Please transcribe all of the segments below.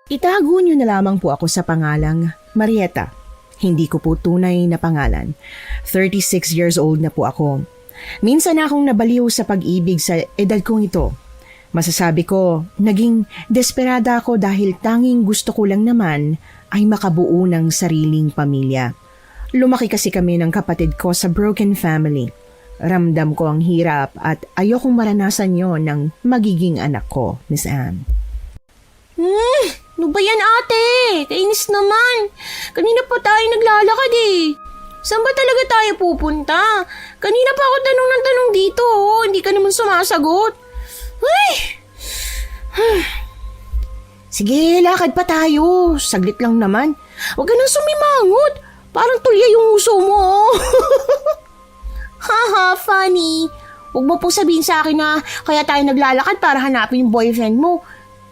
Itago niyo na lamang po ako sa pangalang Marieta. Hindi ko po tunay na pangalan. 36 years old na po ako. Minsan akong nabaliw sa pag-ibig sa edad kong ito. Masasabi ko, naging desperada ako dahil tanging gusto ko lang naman ay makabuo ng sariling pamilya. Lumaki kasi kami ng kapatid ko sa broken family. Ramdam ko ang hirap at ayokong maranasan yon ng magiging anak ko, Miss Anne. Ano ba yan, ate? Kainis naman. Kanina pa tayo naglalakad eh. Saan ba talaga tayo pupunta? Kanina pa ako tanong ng tanong dito, oh. Hindi ka naman sumasagot. Ay! Sige, lakad pa tayo. Saglit lang naman. Huwag ka nang sumimangot. Parang tulya yung uso mo, oh. Haha, funny. Huwag mo pong sabihin sa akin na kaya tayo naglalakad para hanapin yung boyfriend mo.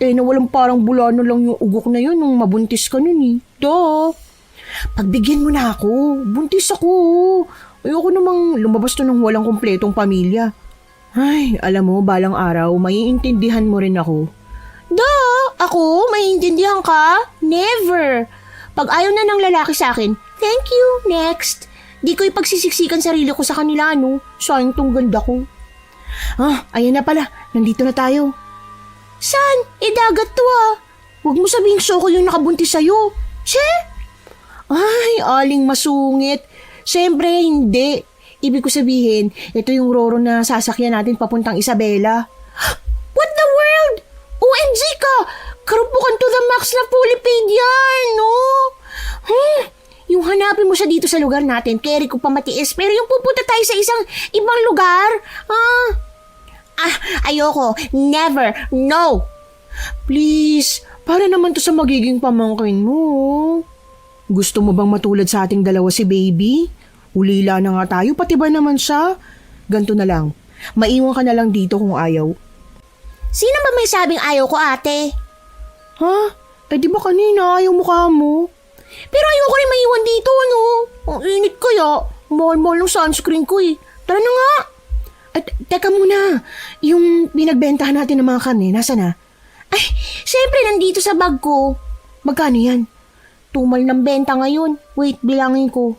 Na walang parang bulano lang yung ugok na yun nung mabuntis ka nun eh. Duh. Pagbigyan mo na ako. Buntis ako. Ayoko namang lumabas to ng walang kumpletong pamilya. Ay, alam mo, balang araw, maiintindihan mo rin ako. Duh! Ako? Maiintindihan ka? Never! Pag ayaw na ng lalaki sa akin, thank you, next. Di ko ipagsisiksikan sarili ko sa kanila, no? Sayang tong ganda ko. Ayan na pala. Nandito na tayo. Saan? Dagat to ah. Huwag mo sabihing Soko yung nakabuntis sa'yo. Che? Ay, aling masungit. Siyempre, hindi. Ibig ko sabihin, ito yung Roro na sasakyan natin papuntang Isabela. What the world? OMG ka! Karupukan to the max na fully paid yan, no? Yung hanapin mo siya dito sa lugar natin, kaya ko pa matiis, pero yung pupunta tayo sa isang ibang lugar, ayoko. Never. No. Please, para naman to sa magiging pamangkin mo. Gusto mo bang matulad sa ating dalawa si baby? Ulila na nga tayo, pati ba naman siya? Ganto na lang. Maiwan ka na lang dito kung ayaw. Sino ba may sabing ayaw ko, ate? Di ba kanina ayaw mukha mo? Pero ayoko rin maiwan dito, no? Ang init kaya. Mahal-mahal ng sunscreen ko eh. Tara na nga. Teka muna, yung pinagbentahan natin ng mga karne, nasa na? Ay, syempre nandito sa bag ko. Magkano yan? Tumal ng benta ngayon. Wait, bilangin ko.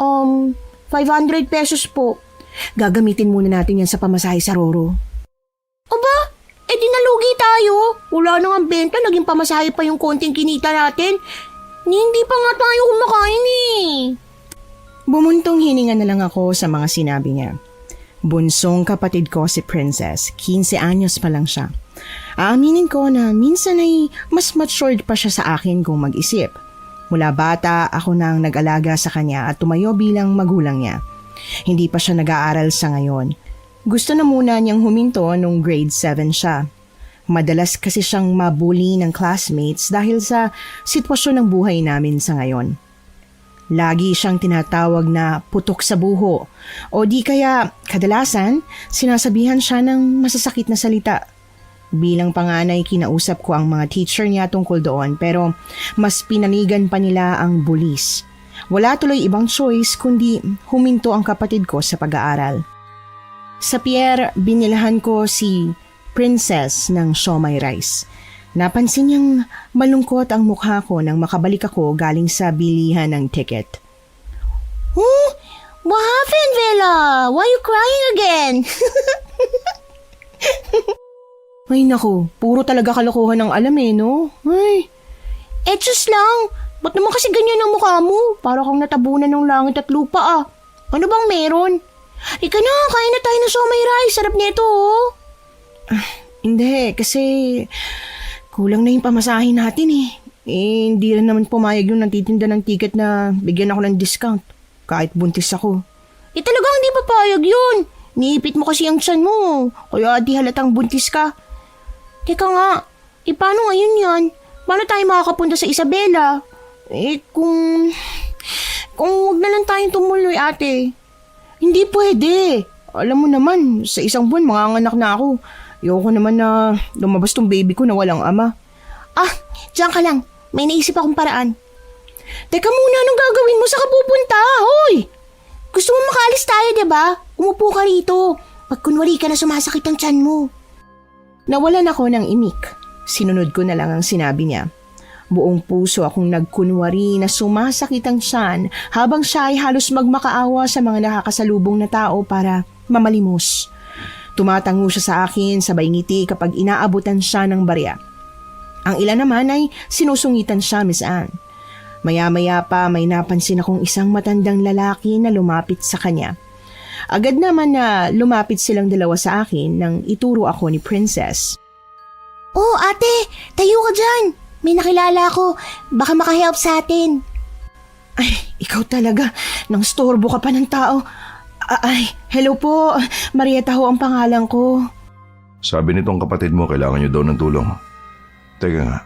500 pesos po. Gagamitin muna natin yan sa pamasahe sa Roro. Aba, di nalugi tayo. Wala nang ang benta, naging pamasahe pa yung konting kinita natin. Hindi pa nga tayo kumakain eh. Bumuntong hininga na lang ako sa mga sinabi niya. Bunsong kapatid ko si Princess, 15 anyos pa lang siya. Aaminin ko na minsan ay mas matured pa siya sa akin kung mag-isip. Mula bata, ako nang nag-alaga sa kanya at tumayo bilang magulang niya. Hindi pa siya nag-aaral sa ngayon. Gusto na muna niyang huminto nung grade 7 siya. Madalas kasi siyang mabully ng classmates dahil sa sitwasyon ng buhay namin sa ngayon. Lagi siyang tinatawag na putok sa buho o di kaya kadalasan sinasabihan siya ng masasakit na salita. Bilang panganay kinausap ko ang mga teacher niya tungkol doon pero mas pinanigan pa nila ang bullies. Wala tuloy ibang choice kundi huminto ang kapatid ko sa pag-aaral. Sa Pierre, binilahan ko si Princess ng siomai rice. Napansin niyang malungkot ang mukha ko nang makabalik ako galing sa bilihan ng ticket. What happened, Bella? Why you crying again? Ay naku, puro talaga kalokohan ang alam no? Ay. Diyos lang. Ba't naman kasi ganyan ang mukha mo? Para kang natabunan ng langit at lupa Ano bang meron? Ika na, kain na tayo ng siomai rice. Sarap nito Hindi, kasi kulang na yung pamasahin natin hindi rin naman pumayag yung nagtitinda ng ticket na bigyan ako ng discount. Kahit buntis ako. Talagang hindi papayag yun. Niipit mo kasi ang tiyan mo. Kaya di halatang buntis ka. Teka nga, paano ngayon yan? Paano tayo makakapunta sa Isabela? Kung wag na lang tayong tumuloy, ate. Hindi pwede. Alam mo naman, sa isang buwan manganganak na ako. Ayoko naman na lumabas tong baby ko na walang ama. Diyan ka lang. May naisip akong paraan. Teka muna, anong gagawin mo? Saan ka pupunta? Hoy! Gusto mo makaalis tayo, diba? Umupo ka rito. Pag kunwari ka na sumasakit ang tiyan mo. Nawalan ako ng imik. Sinunod ko na lang ang sinabi niya. Buong puso akong nagkunwari na sumasakit ang tiyan habang siya ay halos magmakaawa sa mga nakakasalubong na tao para mamalimos. Tumatango siya sa akin sabay ngiti kapag inaabutan siya ng barya. Ang ilan naman ay sinusungitan siya, Miss Anne. Maya-maya pa may napansin akong isang matandang lalaki na lumapit sa kanya. Agad naman na lumapit silang dalawa sa akin nang ituro ako ni Princess. Oh, ate! Tayo ka dyan! May nakilala ako. Baka makahelp sa atin. Ay, ikaw talaga. Nang storbo ka pa ng tao. Ay, hello po. Marieta ho ang pangalan ko. Sabi nitong kapatid mo kailangan niyo daw ng tulong. Teka nga,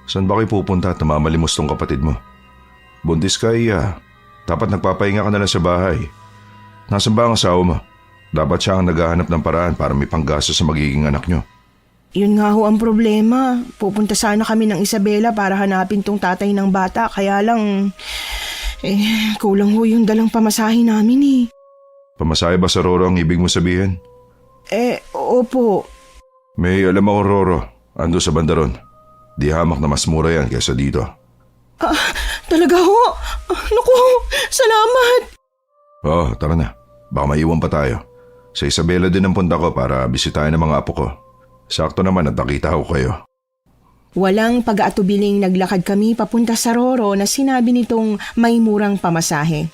saan ba kayo pupunta at namamalimos tong kapatid mo? Buntis ka, iya. Dapat nagpapahinga ka na lang sa bahay. Nasaan ba ang asawa mo? Dapat siya ang naghahanap ng paraan para may panggasto sa magiging anak niyo. Yun nga ho ang problema. Pupunta sana kami ng Isabela para hanapin tong tatay ng bata. Kaya lang, kulang ho yung dalang pamasahe namin eh. Pamasahe ba sa Roro ang ibig mo sabihin? Opo. May alam ako Roro, ando sa bandaron. Di hamak na mas mura yan kaysa dito. Talaga ho? Naku, salamat. Tara na. Baka maiwan pa tayo. Sa Isabela din ang punta ko para bisitahin ang mga apo ko. Sakto naman at nakita ko kayo. Walang pag-aatubiling naglakad kami papunta sa Roro na sinabi nitong may murang pamasahe.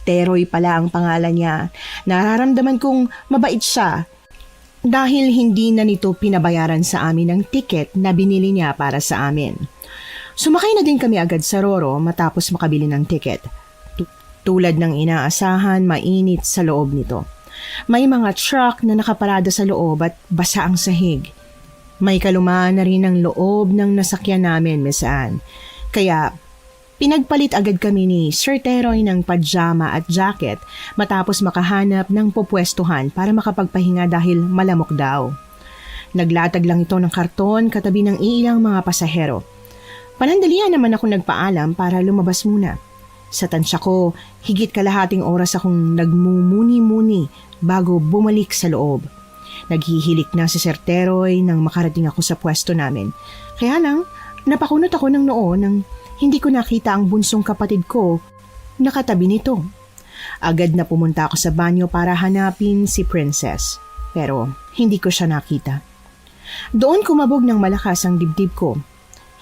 Teroy pala ang pangalan niya. Nararamdaman kong mabait siya dahil hindi na nito pinabayaran sa amin ang tiket na binili niya para sa amin. Sumakay na din kami agad sa Roro matapos makabili ng tiket. Tulad ng inaasahan, mainit sa loob nito. May mga truck na nakaparada sa loob at basa ang sahig. May kalumaan na rin ang loob ng nasakyan namin, Miss Anne. Kaya pinagpalit agad kami ni Sir Teroy ng pajama at jacket matapos makahanap ng pupwestuhan para makapagpahinga dahil malamok daw. Naglatag lang ito ng karton katabi ng ilang mga pasahero. Panandalian naman ako nagpaalam para lumabas muna. Sa tansya ko, higit kalahating oras akong nagmumuni-muni bago bumalik sa loob. Naghihilik na si Sir Teroy nang makarating ako sa pwesto namin. Kaya lang, napakunot ako ng noo nang hindi ko nakita ang bunsong kapatid ko nakatabi nito. Agad na pumunta ako sa banyo para hanapin si Princess. Pero hindi ko siya nakita. Doon kumabog ng malakas ang dibdib ko.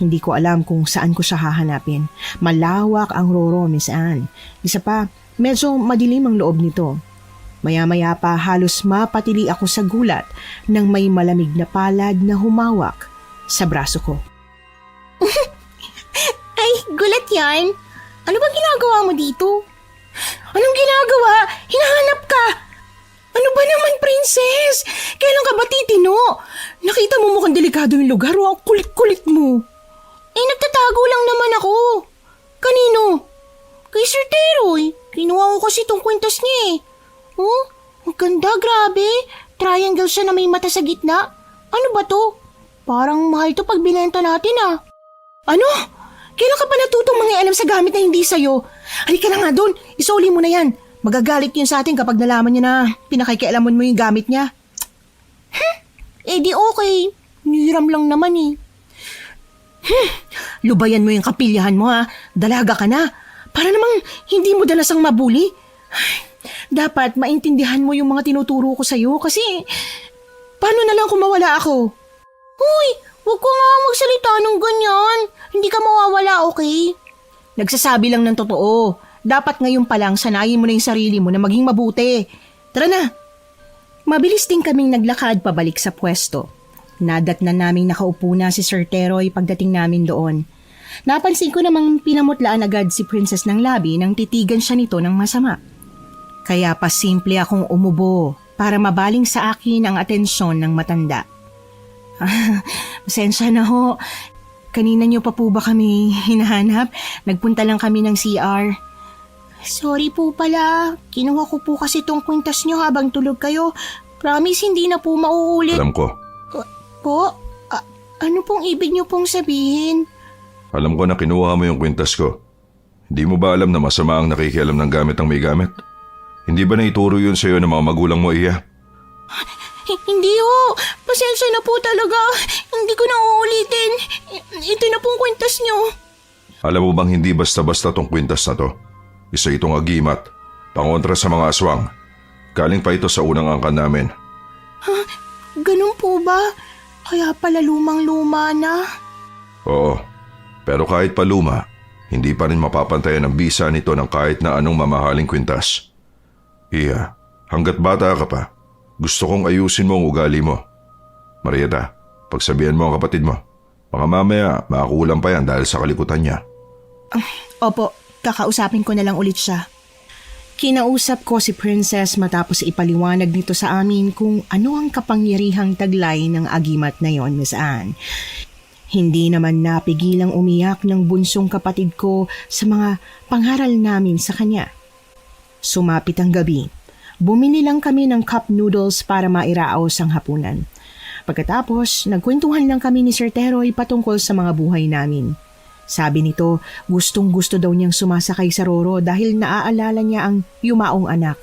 Hindi ko alam kung saan ko siya hahanapin. Malawak ang Roro, Miss Anne. Isa pa, medyo madilim ang loob nito. Maya-maya pa halos mapatili ako sa gulat nang may malamig na palad na humawak sa braso ko. Ay, gulat yan. Ano ba ginagawa mo dito? Anong ginagawa? Hinahanap ka. Ano ba naman, Princess? Kailan ka ba titino? Nakita mo mukhang delikado yung lugar o ang kulit-kulit mo. Nagtatago lang naman ako. Kanino? Kay Sir Teroy. Kinuha ko kasi itong kwintas niya eh. Oh, ang ganda, grabe. Triangle siya na may mata sa gitna. Ano ba to? Parang mahal to pag binenta natin ah. Ano? Kailan ka pa natutong mangialam sa gamit na hindi sa'yo? Halika na nga doon, isoli mo na yan. Magagalit yun sa atin kapag nalaman niya na pinakikialaman mo yung gamit niya. Di okay. Niram lang naman eh. Lubayan mo yung kapilyahan mo ha. Dalaga ka na. Para namang hindi mo dalasang mabuli. Dapat maintindihan mo yung mga tinuturo ko sa'yo kasi paano na lang kung mawala ako? Uy, huwag ko nga magsalita ng ganyan. Hindi ka mawawala, okay? Nagsasabi lang ng totoo. Dapat ngayon pa lang sanayin mo na yung sarili mo na maging mabuti. Tara na. Mabilis din kaming naglakad pabalik sa pwesto. Nadatnan naming nakaupo na si Sir Teroy pagdating namin doon. Napansin ko namang pinamutlaan agad si Princess ng labi nang titigan siya nito ng masama. Kaya pa simple akong umubo para mabaling sa akin ang atensyon ng matanda. Pasensya na ho. Kanina niyo pa po ba kami hinahanap? Nagpunta lang kami ng CR. Sorry po pala. Kinuha ko po kasi tong kwintas niyo habang tulog kayo. Promise hindi na po mauulit. Alam ko. Po? Ano pong ibig niyo pong sabihin? Alam ko na kinuha mo yung kwintas ko. Hindi mo ba alam na masama ang nakikialam ng gamit ang may gamit? Hindi ba naituro yun sa'yo ng mga magulang mo, Iya? Hindi ho. Pasensya na po talaga. Hindi ko na uulitin. Ito na pong kwintas nyo. Alam mo bang hindi basta-basta tong kwintas na to? Isa itong agimat, pangontra sa mga aswang. Galing pa ito sa unang angkan namin. Ganun po ba? Kaya pala lumang-luma na. Oo, pero kahit pa luma, hindi pa rin mapapantayan ang bisa nito ng kahit na anong mamahaling kwintas. Iya, hanggat bata ka pa, gusto kong ayusin mo ang ugali mo. Marieta, pagsabihan mo ang kapatid mo. Baka mamaya makakulang pa yan dahil sa kalikutan niya. Opo, kakausapin ko na lang ulit siya. Kinausap ko si Princess matapos ipaliwanag nito sa amin kung ano ang kapangyarihang taglay ng agimat na yon, Miss Anne. Hindi naman napigilang umiyak ng bunsong kapatid ko sa mga pangaral namin sa kanya. Sumapit ang gabi. Bumili lang kami ng cup noodles para mairaos ang hapunan. Pagkatapos, nagkwentuhan lang kami ni Sir Teroy patungkol sa mga buhay namin. Sabi nito, gustong-gusto daw niyang sumasakay sa Roro dahil naaalala niya ang yumaong anak.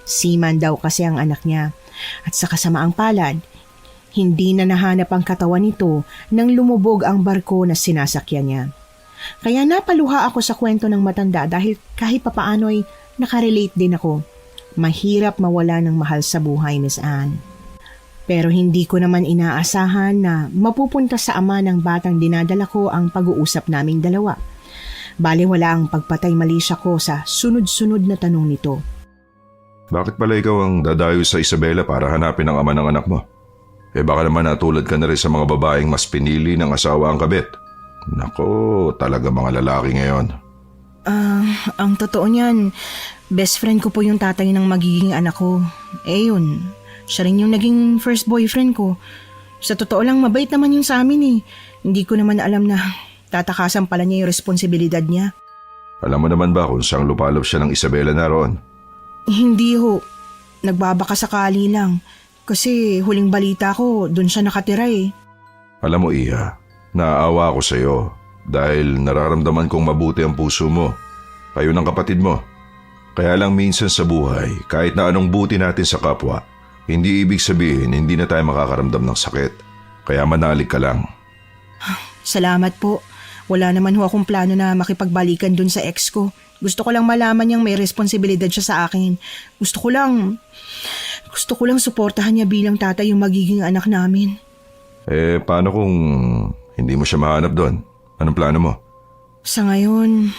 Seaman daw kasi ang anak niya. At sa kasamaang palad, hindi na nahanap ang katawan nito nang lumubog ang barko na sinasakyan niya. Kaya napaluha ako sa kwento ng matanda dahil kahit papaano ay nakarelate din ako. Mahirap mawala ng mahal sa buhay, Miss Anne. Pero hindi ko naman inaasahan na mapupunta sa ama ng batang dinadala ko ang pag-uusap naming dalawa. Baliwala ang pagpatay malisya ko sa sunod-sunod na tanong nito. Bakit pala ikaw ang dadayo sa Isabela para hanapin ang ama ng anak mo? Baka naman natulad ka na rin sa mga babaeng mas pinili ng asawa ang kabit. Nako, talaga mga lalaki ngayon. Ang totoo niyan, best friend ko po yung tatay ng magiging anak ko. Yun, siya rin yung naging first boyfriend ko. Sa totoo lang, mabait naman yung sa amin eh. Hindi ko naman alam na tatakasan pala niya yung responsibilidad niya. Alam mo naman ba kung saan lupalop siya ng Isabela naroon? Hindi ho. Nagbabaka sakali lang. Kasi huling balita ko, doon siya nakatira eh. Alam mo, Iha, naaawa ako sa iyo dahil nararamdaman kong mabuti ang puso mo. Kayo ng kapatid mo. Kaya lang minsan sa buhay, kahit na anong buti natin sa kapwa, hindi ibig sabihin hindi na tayo makakaramdam ng sakit. Kaya manalig ka lang. Salamat po. Wala naman ho akong plano na makipagbalikan dun sa ex ko. Gusto ko lang malaman niyang may responsibilidad siya sa akin. Gusto ko lang suportahan niya bilang tatay yung magiging anak namin. Paano kung hindi mo siya mahanap doon? Anong plano mo? Sa ngayon,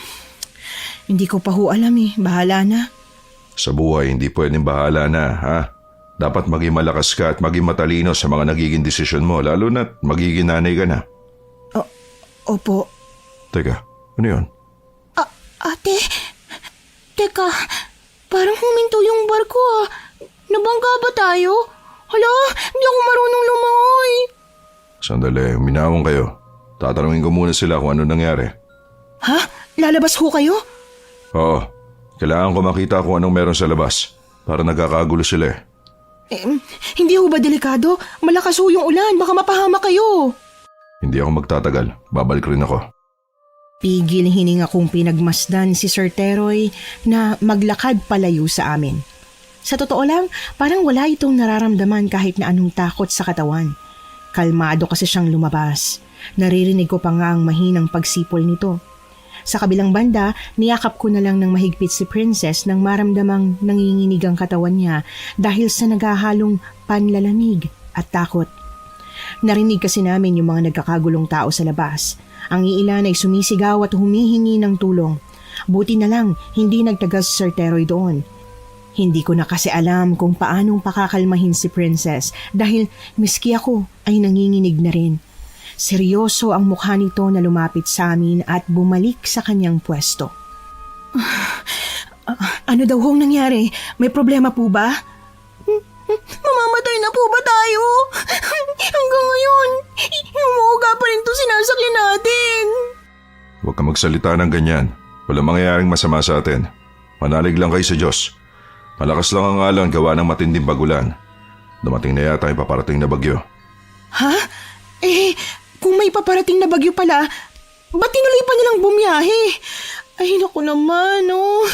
hindi ko pa ho alam eh. Bahala na. Sa buhay, hindi pwedeng bahala na, ha? Dapat maging malakas ka at maging matalino sa mga nagiging desisyon mo, lalo na't magiging nanay ka na. Opo. Teka, ano yun? Ate, teka, parang huminto yung barko ah. Nabangga ba tayo? Hala, hindi ako marunong lumangoy. Sandali, minawang kayo. Tatanungin ko muna sila kung ano nangyari. Ha? Lalabas ho kayo? Oo, kailangan ko makita kung anong meron sa labas. Para nagkakagulo sila eh. Hindi ho ba delikado? Malakas ho yung ulan, baka mapahama kayo. Hindi ako magtatagal, babalik rin ako. Pigil hininga kong pinagmasdan si Sir Teroy na maglakad palayo sa amin. Sa totoo lang, parang wala itong nararamdaman kahit na anong takot sa katawan. Kalmado kasi siyang lumabas. Naririnig ko pa nga ang mahinang pagsipol nito. Sa kabilang banda, niyakap ko na lang ng mahigpit si Princess nang maramdamang nanginginig ang katawan niya dahil sa naghahalong panlalamig at takot. Narinig kasi namin yung mga nagkakagulong tao sa labas. Ang iilan ay sumisigaw at humihingi ng tulong. Buti na lang, hindi nagtagal si Sir Teroy doon. Hindi ko na kasi alam kung paanong pakakalmahin si Princess dahil miski ako ay nanginginig na rin. Seryoso ang mukha nito na lumapit sa amin at bumalik sa kanyang pwesto. Ano daw hong nangyari? May problema po ba? Mamamatay na po ba tayo? Hanggang ngayon, humuga pa rin to sinasakyan natin. Huwag ka magsalita ng ganyan. Walang mangyayaring masama sa atin. Manalig lang kayo sa Diyos. Malakas lang ang alon gawa ng matinding pagulan. Dumating na yata yung paparating na bagyo. Ha? Kung may paparating na bagyo pala, ba't tinuloy pa nilang bumiyahe? Ay, naku naman, oh.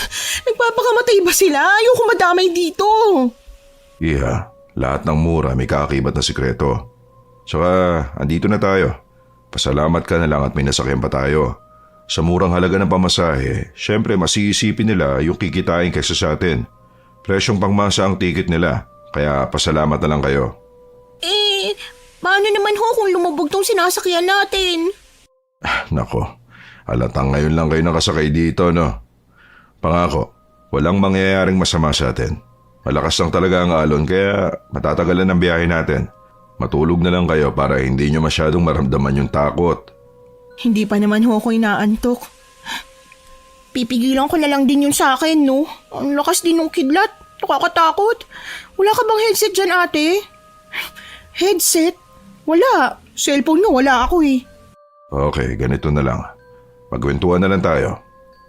Nagpapakamatay ba sila? Ayoko madamay dito. Iha, Lahat ng mura may kaakibat na sikreto. Tsaka, andito na tayo. Pasalamat ka na lang at may nasakyan pa tayo. Sa murang halaga ng pamasahe, syempre masisipin nila yung kikitain kaysa sa atin. Presyong pangmasa ang ticket nila, kaya pasalamat na lang kayo. Paano naman ho kung lumubog tong sinasakyan natin? Nako, halatang ngayon lang kayo nakasakay dito, no? Pangako, walang mangyayaring masama sa atin. Malakas lang talaga ang alon kaya matatagalan ang biyahe natin. Matulog na lang kayo para hindi nyo masyadong maramdaman yung takot. Hindi pa naman ho ako inaantok. Pipigilan ko na lang din yun sa akin, no? Ang lakas din ng kidlat. Nakakatakot. Wala ka bang headset dyan, ate? Headset? Wala. Cellphone nga wala ako eh. Okay, ganito na lang. Magkwentuhan na lang tayo.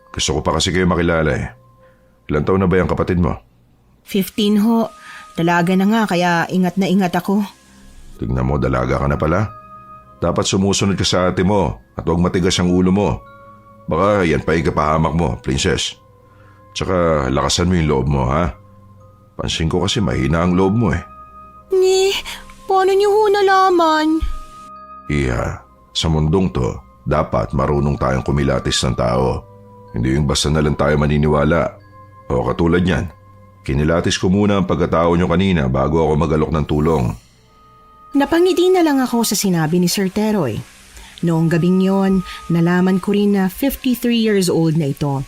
Gusto ko pa kasi kayo makilala eh. Ilan taon na ba yung kapatid mo? 15 ho. Dalaga na nga kaya ingat na ingat ako. Tignan mo, dalaga ka na pala. Dapat sumusunod ka sa ate mo at huwag matigas ang ulo mo. Baka yan pa ikapahamak mo, princess. Tsaka lakasan mo yung loob mo, ha? Pansin ko kasi mahina ang loob mo eh. Paano niyo ho nalaman? Iha, sa mundong to, dapat marunong tayong kumilatis ng tao. Hindi yung basta na lang tayo maniniwala. O katulad yan, kinilatis ko muna ang pagkatao nyo kanina bago ako mag-alok ng tulong. Napangiti na lang ako sa sinabi ni Sir Teroy. Noong gabing yon, nalaman ko rin na 53 years old na ito.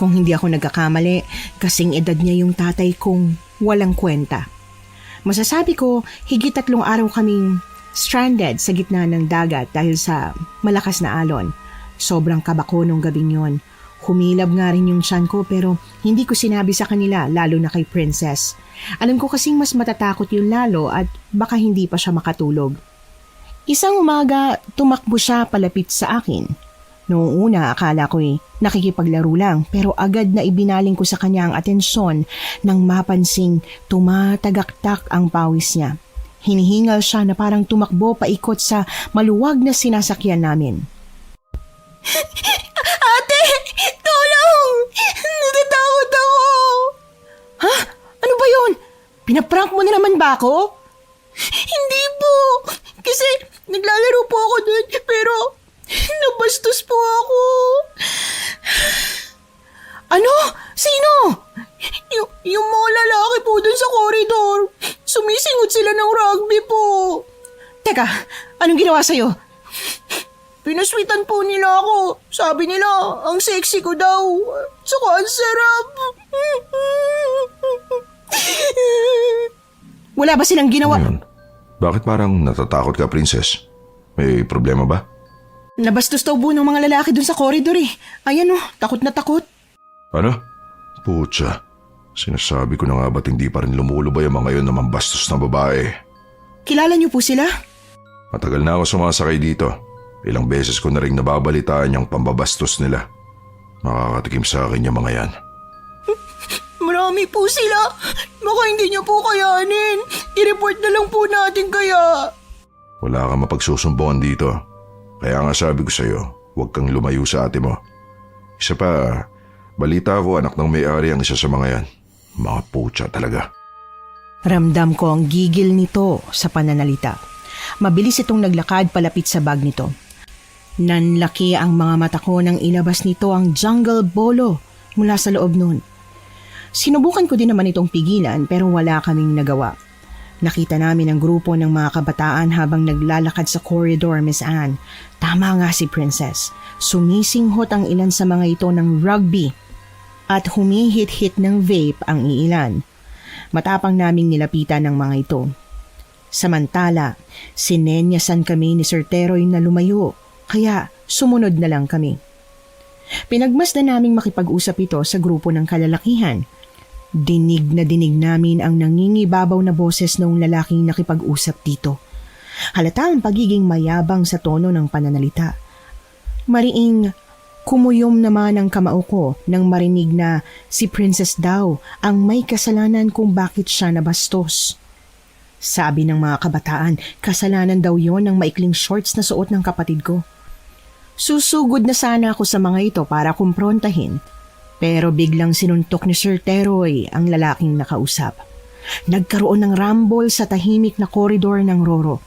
Kung hindi ako nagkakamali, kasing edad niya yung tatay kong walang kwenta. Masasabi ko, higit 3 araw kaming stranded sa gitna ng dagat dahil sa malakas na alon. Sobrang kabako nung gabing yon. Humilab nga rin yung tiyan ko pero hindi ko sinabi sa kanila, lalo na kay Princess. Alam ko kasing mas matatakot yung lalo at baka hindi pa siya makatulog. Isang umaga, tumakbo siya palapit sa akin. Noong una, akala ko'y nakikipaglaro lang pero agad na ibinaling ko sa kanya ang atensyon nang mapansing tumatagaktak ang pawis niya. Hinihingal siya na parang tumakbo paikot sa maluwag na sinasakyan namin. Ate! Tulong! Natatakot ako! Ha? Ano ba yun? Pinaprank mo na naman ba ako? Hindi po! Kasi naglalaro po ako doon pero nabastos po ako. Ano? Sino? Yung mga lalaki po doon sa koridor. Sumisingot sila ng rugby po. Teka, anong ginawa sa'yo? Pinaswitan po nila ako. Sabi nila, ang sexy ko daw. Saka ang sarap. Wala ba silang ginawa? Ano yun? Bakit parang natatakot ka, princess? May problema ba? Nabastos daw po ng mga lalaki dun sa koridor eh. Ayan oh, takot na takot. Ano? Putya. Sinasabi ko na nga ba't hindi pa rin lumulubay ang mga yun na mambastos na babae? Kilala niyo po sila? Matagal na ako sumasakay dito. Ilang beses ko na rin nababalitaan yung pambabastos nila. Makakatikim sa akin yung mga yan. Marami po sila. Baka hindi niyo po kayanin. I-report na lang po natin kaya. Wala kang mapagsusumbungan dito. Kaya nga sabi ko sa'yo, huwag kang lumayo sa ate mo. Isa pa, balita ko anak ng may-ari ang isa sa mga yan. Mga putya talaga. Ramdam ko ang gigil nito sa pananalita. Mabilis itong naglakad palapit sa bag nito. Nanlaki ang mga mata ko nang ilabas nito ang jungle bolo mula sa loob nun. Sinubukan ko din naman itong pigilan pero wala kaming nagawa. Nakita namin ang grupo ng mga kabataan habang naglalakad sa corridor, Miss Anne. Tama nga si Princess. Sumisinghot ang ilan sa mga ito ng rugby at humihit-hit ng vape ang iilan. Matapang naming nilapitan ng mga ito. Samantala, sinenyasan kami ni Sir Teroy na lumayo, kaya sumunod na lang kami. Pinagmasdan naming makipag-usap ito sa grupo ng kalalakihan. Dinig na dinig namin ang nangingibabaw na boses ng lalaking nakipag-usap dito. Halata ang pagiging mayabang sa tono ng pananalita. Mariing kumuyom naman ang kamao ko nang marinig na si Princess daw ang may kasalanan kung bakit siya nabastos. Sabi ng mga kabataan, kasalanan daw yon ng maikling shorts na suot ng kapatid ko. Susugod na sana ako sa mga ito para kumprontahin. Pero biglang sinuntok ni Sir Teroy ang lalaking nakausap. Nagkaroon ng rumble sa tahimik na koridor ng Roro.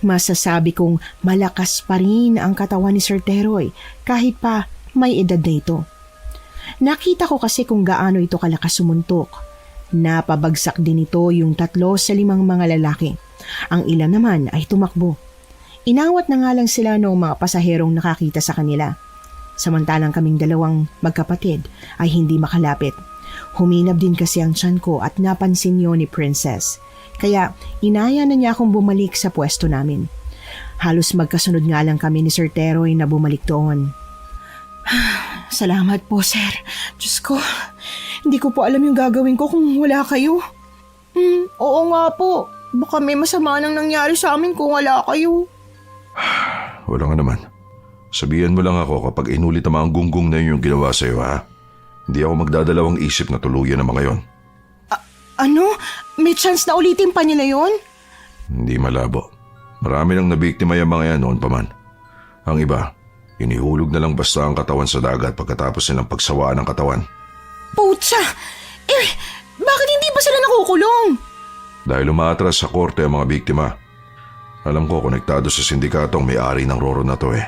Masasabi kong malakas pa rin ang katawan ni Sir Teroy kahit pa may edad na ito. Nakita ko kasi kung gaano ito kalakas sumuntok. Napabagsak din ito yung 3 sa 5 mga lalaki. Ang ilan naman ay tumakbo. Inawat na nga lang sila noong mga pasaherong nakakita sa kanila. Samantalang kaming 2 magkapatid ay hindi makalapit. Huminab din kasi ang tiyan ko at napansin yun ni Princess. Kaya inaya na niya akong bumalik sa pwesto namin. Halos magkasunod nga lang kami ni Sir Teroy na bumalik doon. Salamat po, sir. Diyos ko, hindi ko po alam yung gagawin ko kung wala kayo. Oo nga po. Baka may masama nang nangyari sa amin kung wala kayo. Wala nga naman. Sabihan mo lang ako kapag inulit ang mga gunggong na yun yung ginawa sa'yo, ha? Hindi ako magdadalawang isip na tuluyan ang mga yon. Ano? May chance na ulitin pa nila yon? Hindi malabo. Marami nang nabiktima yung mga yan noon pa man. Ang iba, inihulog na lang basta ang katawan sa dagat pagkatapos nilang pagsawaan ng katawan. Putsa! Bakit hindi pa sila nakukulong? Dahil umaatras sa korte ang mga biktima. Alam ko konektado sa sindikatong may-ari ng Roro na to eh.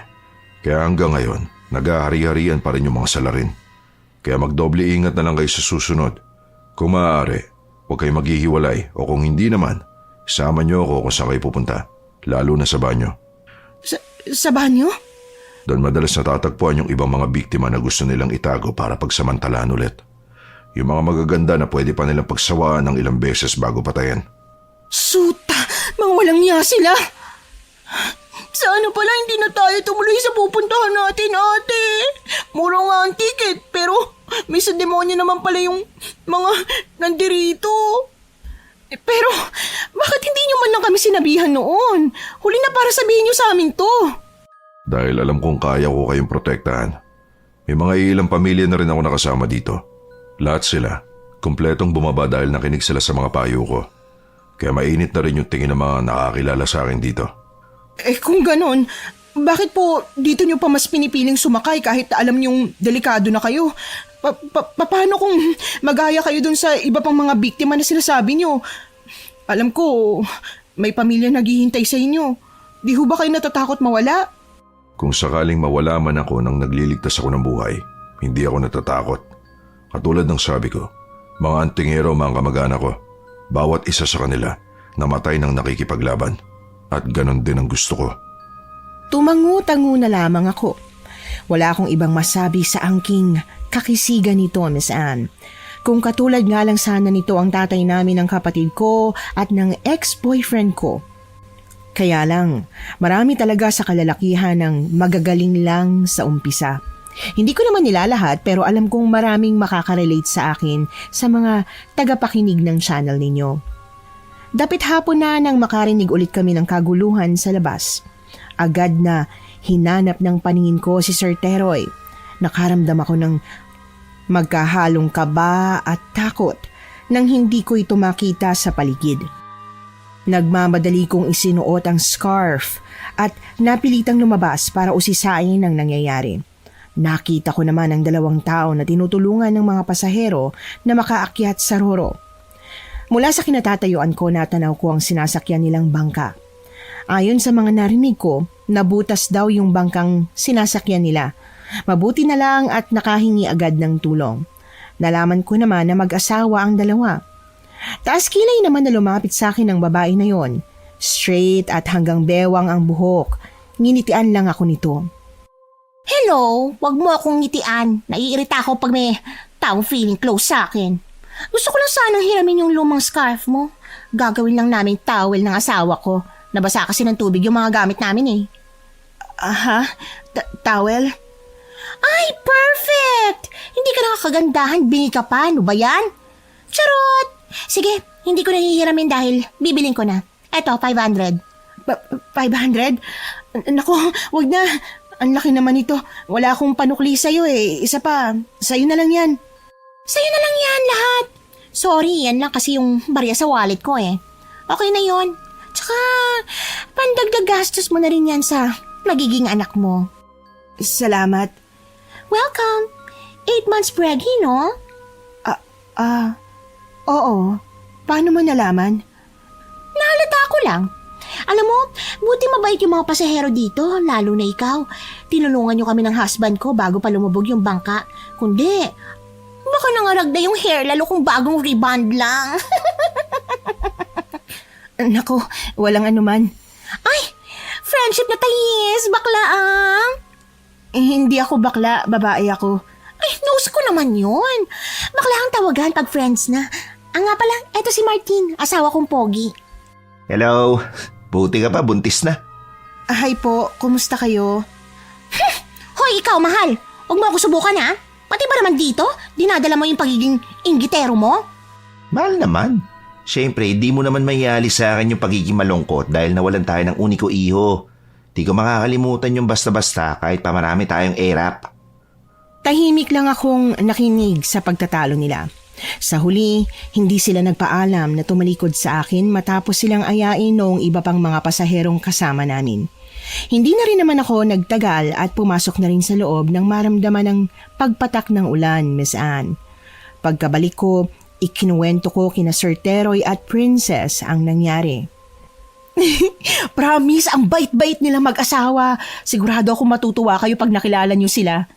Kaya hanggang ngayon, nag-ahari-harian pa rin yung mga salarin. Kaya magdoble ingat na lang kayo sa susunod. Kung maaari, huwag kayo maghihiwalay o kung hindi naman, sama niyo ako kung saan kayo pupunta, lalo na sa banyo. Sa banyo? Doon madalas natatagpuan yung ibang mga biktima na gusto nilang itago para pagsamantalaan ulit. Yung mga magaganda na pwede pa nilang pagsawaan ng ilang beses bago patayin. Suta! Mga walang niya sila! Sana pala hindi na tayo tumuloy sa pupuntahan natin, ate. Mura nga ang ticket, pero may sa demonyo naman pala yung mga nandirito. Pero, bakit hindi niyo man lang kami sinabihan noon? Huli na para sabihin niyo sa amin to. Dahil alam kong kaya ko kayong protektahan. May mga ilang pamilya na rin ako nakasama dito. Lahat sila, kumpletong bumaba dahil nakinig sila sa mga payo ko. Kaya mainit na rin yung tingin ng mga nakakilala sa akin dito. Kung ganon, bakit po dito niyo pa mas pinipiling sumakay kahit alam niyong delikado na kayo? Paano kung magaya kayo dun sa iba pang mga biktima na sinasabi niyo? Alam ko, may pamilya naghihintay sa inyo. Di ho ba kayo natatakot mawala? Kung sakaling mawala man ako nang nagliligtas ako ng buhay, hindi ako natatakot. Katulad ng sabi ko, mga antingero mga kamag-anak ko, bawat isa sa kanila namatay ng nakikipaglaban. At ganon din ang gusto ko. Tumangu-tangu na lamang ako. Wala akong ibang masabi sa angking kakisigan nito, Miss Anne. Kung katulad nga lang sana nito ang tatay namin ng kapatid ko at ng ex-boyfriend ko. Kaya lang, marami talaga sa kalalakihan ng magagaling lang sa umpisa. Hindi ko naman nilalahat pero alam kong maraming makakarelate sa akin sa mga tagapakinig ng channel ninyo. Dapit hapon na nang makarinig ulit kami ng kaguluhan sa labas. Agad na hinanap ng paningin ko si Sir Teroy. Nakaramdam ako ng magkahalong kaba at takot nang hindi ko ito makita sa paligid. Nagmamadali kong isinuot ang scarf at napilitang lumabas para usisain ang nangyayari. Nakita ko naman ang 2 tao na tinutulungan ng mga pasahero na makaakyat sa Roro. Mula sa kinatatayuan ko, natanaw ko ang sinasakyan nilang bangka. Ayon sa mga narinig ko, nabutas daw yung bangkang sinasakyan nila. Mabuti na lang at nakahingi agad ng tulong. Nalaman ko naman na mag-asawa ang 2. Taas kilay naman na lumapit sa akin ng babae na yon. Straight at hanggang bewang ang buhok. Nginitian lang ako nito. Hello, wag mo akong ngitian. Naiirita ako pag may taong feeling close sa akin. Gusto ko lang sanang hiramin yung lumang scarf mo. Gagawin lang namin towel ng asawa ko. Nabasa kasi ng tubig yung mga gamit namin eh. Aha? Towel? Ay, perfect! Hindi ka nakakagandahan, bingi ka pa. Ano ba yan? Charot! Sige, hindi ko nahihiramin dahil bibiling ko na. Eto, 500. 500? Naku, wag na. Ang laki naman ito. Wala akong panukli sa'yo eh. Isa pa, sa'yo na lang yan. Sa'yo na lang yan lahat. Sorry, yan lang kasi yung barya sa wallet ko eh. Okay na yon. Tsaka, pandagdag gastos mo na rin yan sa magiging anak mo. Salamat. Welcome. 8 months preggy, no? Oo. Paano mo nalaman? Nahalata ko lang. Alam mo, buti mabait yung mga pasahero dito, lalo na ikaw. Tinulungan niyo kami ng husband ko bago pa lumubog yung bangka. Kundi, baka nangarag na yung hair lalo kung bagong rebond lang. Nako, walang anuman. Ay, friendship na tayis, bakla ang. Hindi ako bakla, babae ako. Ay, nose ko naman yun. Bakla ang tawagan pag friends na. Nga pala, eto si Martin, asawa kong pogi. Hello, buti ka pa, buntis na. Hi po, kumusta kayo? Hoy, ikaw, mahal. Huwag mo ako subukan, ha? Pati ba naman dito, dinadala mo yung pagiging inggitero mo? Mahal naman. Siyempre, di mo naman mahihalis sa akin yung pagiging malungkot dahil nawalan tayo ng uniko iho. Di ko makakalimutan yung basta-basta kahit pa marami tayong erap. Tahimik lang akong nakinig sa pagtatalo nila. Sa huli, hindi sila nagpaalam na tumalikod sa akin matapos silang ayain noong iba pang mga pasaherong kasama namin. Hindi na rin naman ako nagtagal at pumasok na rin sa loob nang maramdaman ng pagpatak ng ulan, Miss Anne. Pagkabalik ko, ikinuwento ko kina Sir Teroy at Princess ang nangyari. Promise, ang bait-bait nila mag-asawa. Sigurado ako matutuwa kayo pag nakilala niyo sila.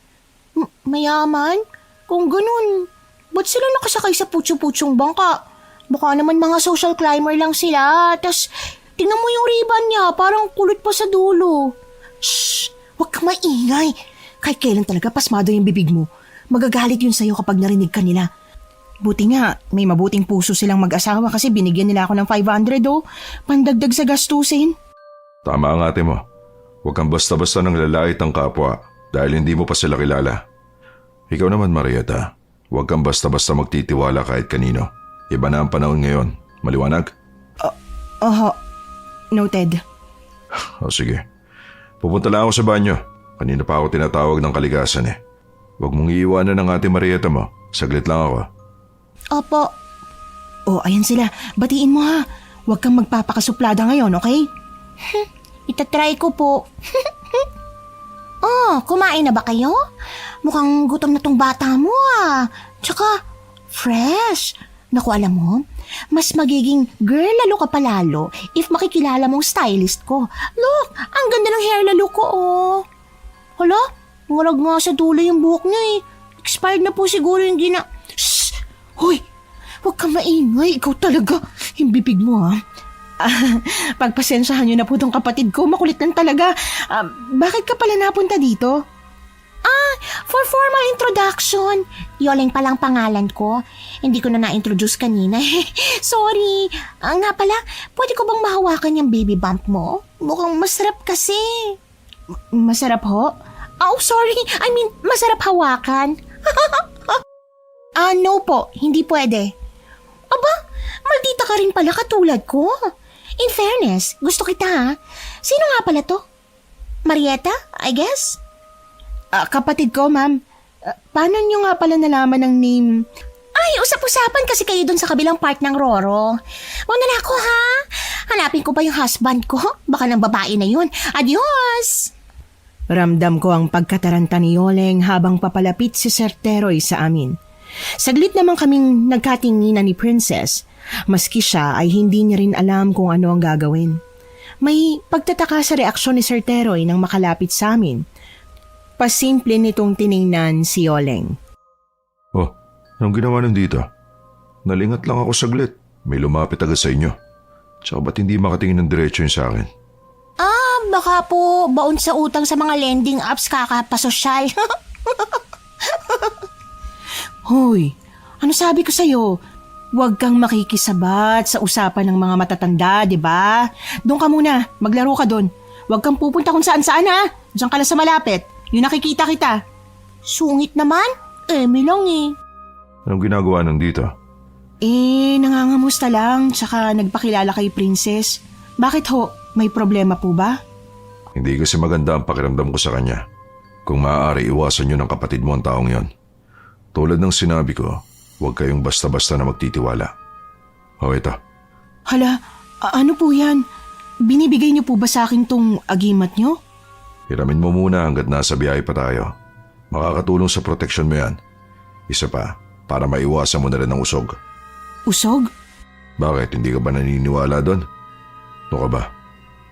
Mayaman? Kung ganun, ba't sila nakasakay sa putyo-putyong bangka? Baka naman mga social climber lang sila. Tas, tingnan mo yung ribbon niya, parang kulot pa sa dulo. Shh! Huwag kang maingay. Kahit kailan talaga pasmado yung bibig mo. Magagalit yun sa'yo kapag narinig ka nila. Buti nga, may mabuting puso silang mag-asawa kasi binigyan nila ako ng 500 pandagdag sa gastusin. Tama ang ate mo. Huwag kang basta-basta nang lalait ang kapwa dahil hindi mo pa sila kilala. Ikaw naman, Marieta, huwag kang basta-basta magtitiwala kahit kanino. Iba na ang panahon ngayon. Maliwanag? Oho, noted. O sige. Pupunta lang ako sa banyo. Kanina pa ako tinatawag ng kalikasan eh. Huwag mong iiwanan ng ate Marieta mo. Saglit lang ako. Opo. Oh, ayan sila. Batiin mo ha. Huwag kang magpapakasuplada ngayon, okay? Itatry ko po. Oh, kumain na ba kayo? Mukhang gutom na tong bata mo ah. Tsaka, fresh. Naku, alam mo, mas magiging girl lalo ka palalo if makikilala mong stylist ko. Look, ang ganda ng hair lalo ko oh. Hala, ngarag nga sa dulo yung buhok niya eh. Expired na po siguro yung Shh! Hoy! Huwag kang maingay. Ikaw talaga. Yung bibig mo ha. Pagpasensyahan niyo na po tong kapatid ko. Makulit lang talaga. Bakit ka pala napunta dito? For formal introduction. Yoleng palang pangalan ko. Hindi ko na na-introduce kanina. Sorry. Nga pala, pwede ko bang mahawakan yung baby bump mo? Mukhang masarap kasi. Masarap ho? Oh, sorry. I mean, masarap hawakan. No po. Hindi pwede. Aba, maldita ka rin pala katulad ko. In fairness, gusto kita ha. Sino nga pala to? Marieta, I guess? Kapatid ko, ma'am. Paano niyo nga pala nalaman ng name? Ay, usap-usapan kasi kayo dun sa kabilang part ng Roro. Huwag na ako ha. Hanapin ko pa yung husband ko. Baka ng babae na yun. Adios! Ramdam ko ang pagkataranta ni Yoleng habang papalapit si Sir Teroy sa amin. Saglit naman kaming nagkatinginan ni Princess. Maski siya ay hindi niya rin alam kung ano ang gagawin. May pagtataka sa reaksyon ni Sir Teroy nang makalapit sa amin. Pasimple nitong tiningnan si Yoleng. Oh, anong ginawa nandito? Nalingat lang ako saglit. May lumapit agad sa inyo. Tsaka ba't hindi makatingin ng diretso yun sa akin? Baka po baon sa utang sa mga lending apps kakapasosyal. Hoy, ano sabi ko sa'yo? Huwag kang makikisabat sa usapan ng mga matatanda, di ba? Doon ka muna, maglaro ka doon. Huwag kang pupunta kung saan-saan ha. Diyan ka lang sa malapit. Yung nakikita kita. Sungit naman. May lang eh. Anong ginagawa nandito? Nangangamusta lang, tsaka nagpakilala kay Princess. Bakit ho? May problema po ba? Hindi kasi maganda ang pakiramdam ko sa kanya. Kung maaari, iwasan niyo ng kapatid mo ang taong yon. Tulad ng sinabi ko, huwag kayong basta-basta na magtitiwala. O ito. Hala, ano po yan? Binibigay niyo po ba sa akin tong agimat niyo? Hiramin mo muna hanggat nasa biyahe pa tayo. Makakatulong sa proteksyon mo yan. Isa pa, para maiwasan mo na rin ang usog. Usog? Bakit? Hindi ka ba naniniwala doon? Ano ka ba?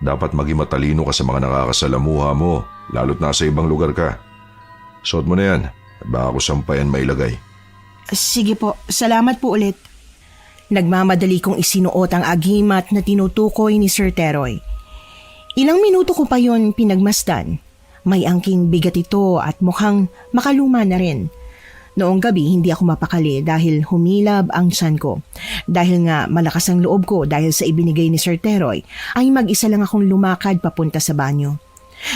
Dapat maging matalino ka sa mga nakakasalamuha mo, lalo't nasa ibang lugar ka. Suot mo na yan at baka ko sampayan mailagay. Sige po, salamat po ulit. Nagmamadali kong isinuot ang agimat na tinutukoy ni Sir Teroy. Ilang minuto ko pa yon pinagmasdan. May angking bigat ito at mukhang makaluma na rin. Noong gabi hindi ako mapakali dahil humilab ang tiyan ko. Dahil nga malakas ang loob ko dahil sa ibinigay ni Sir Teroy, ay mag-isa lang akong lumakad papunta sa banyo.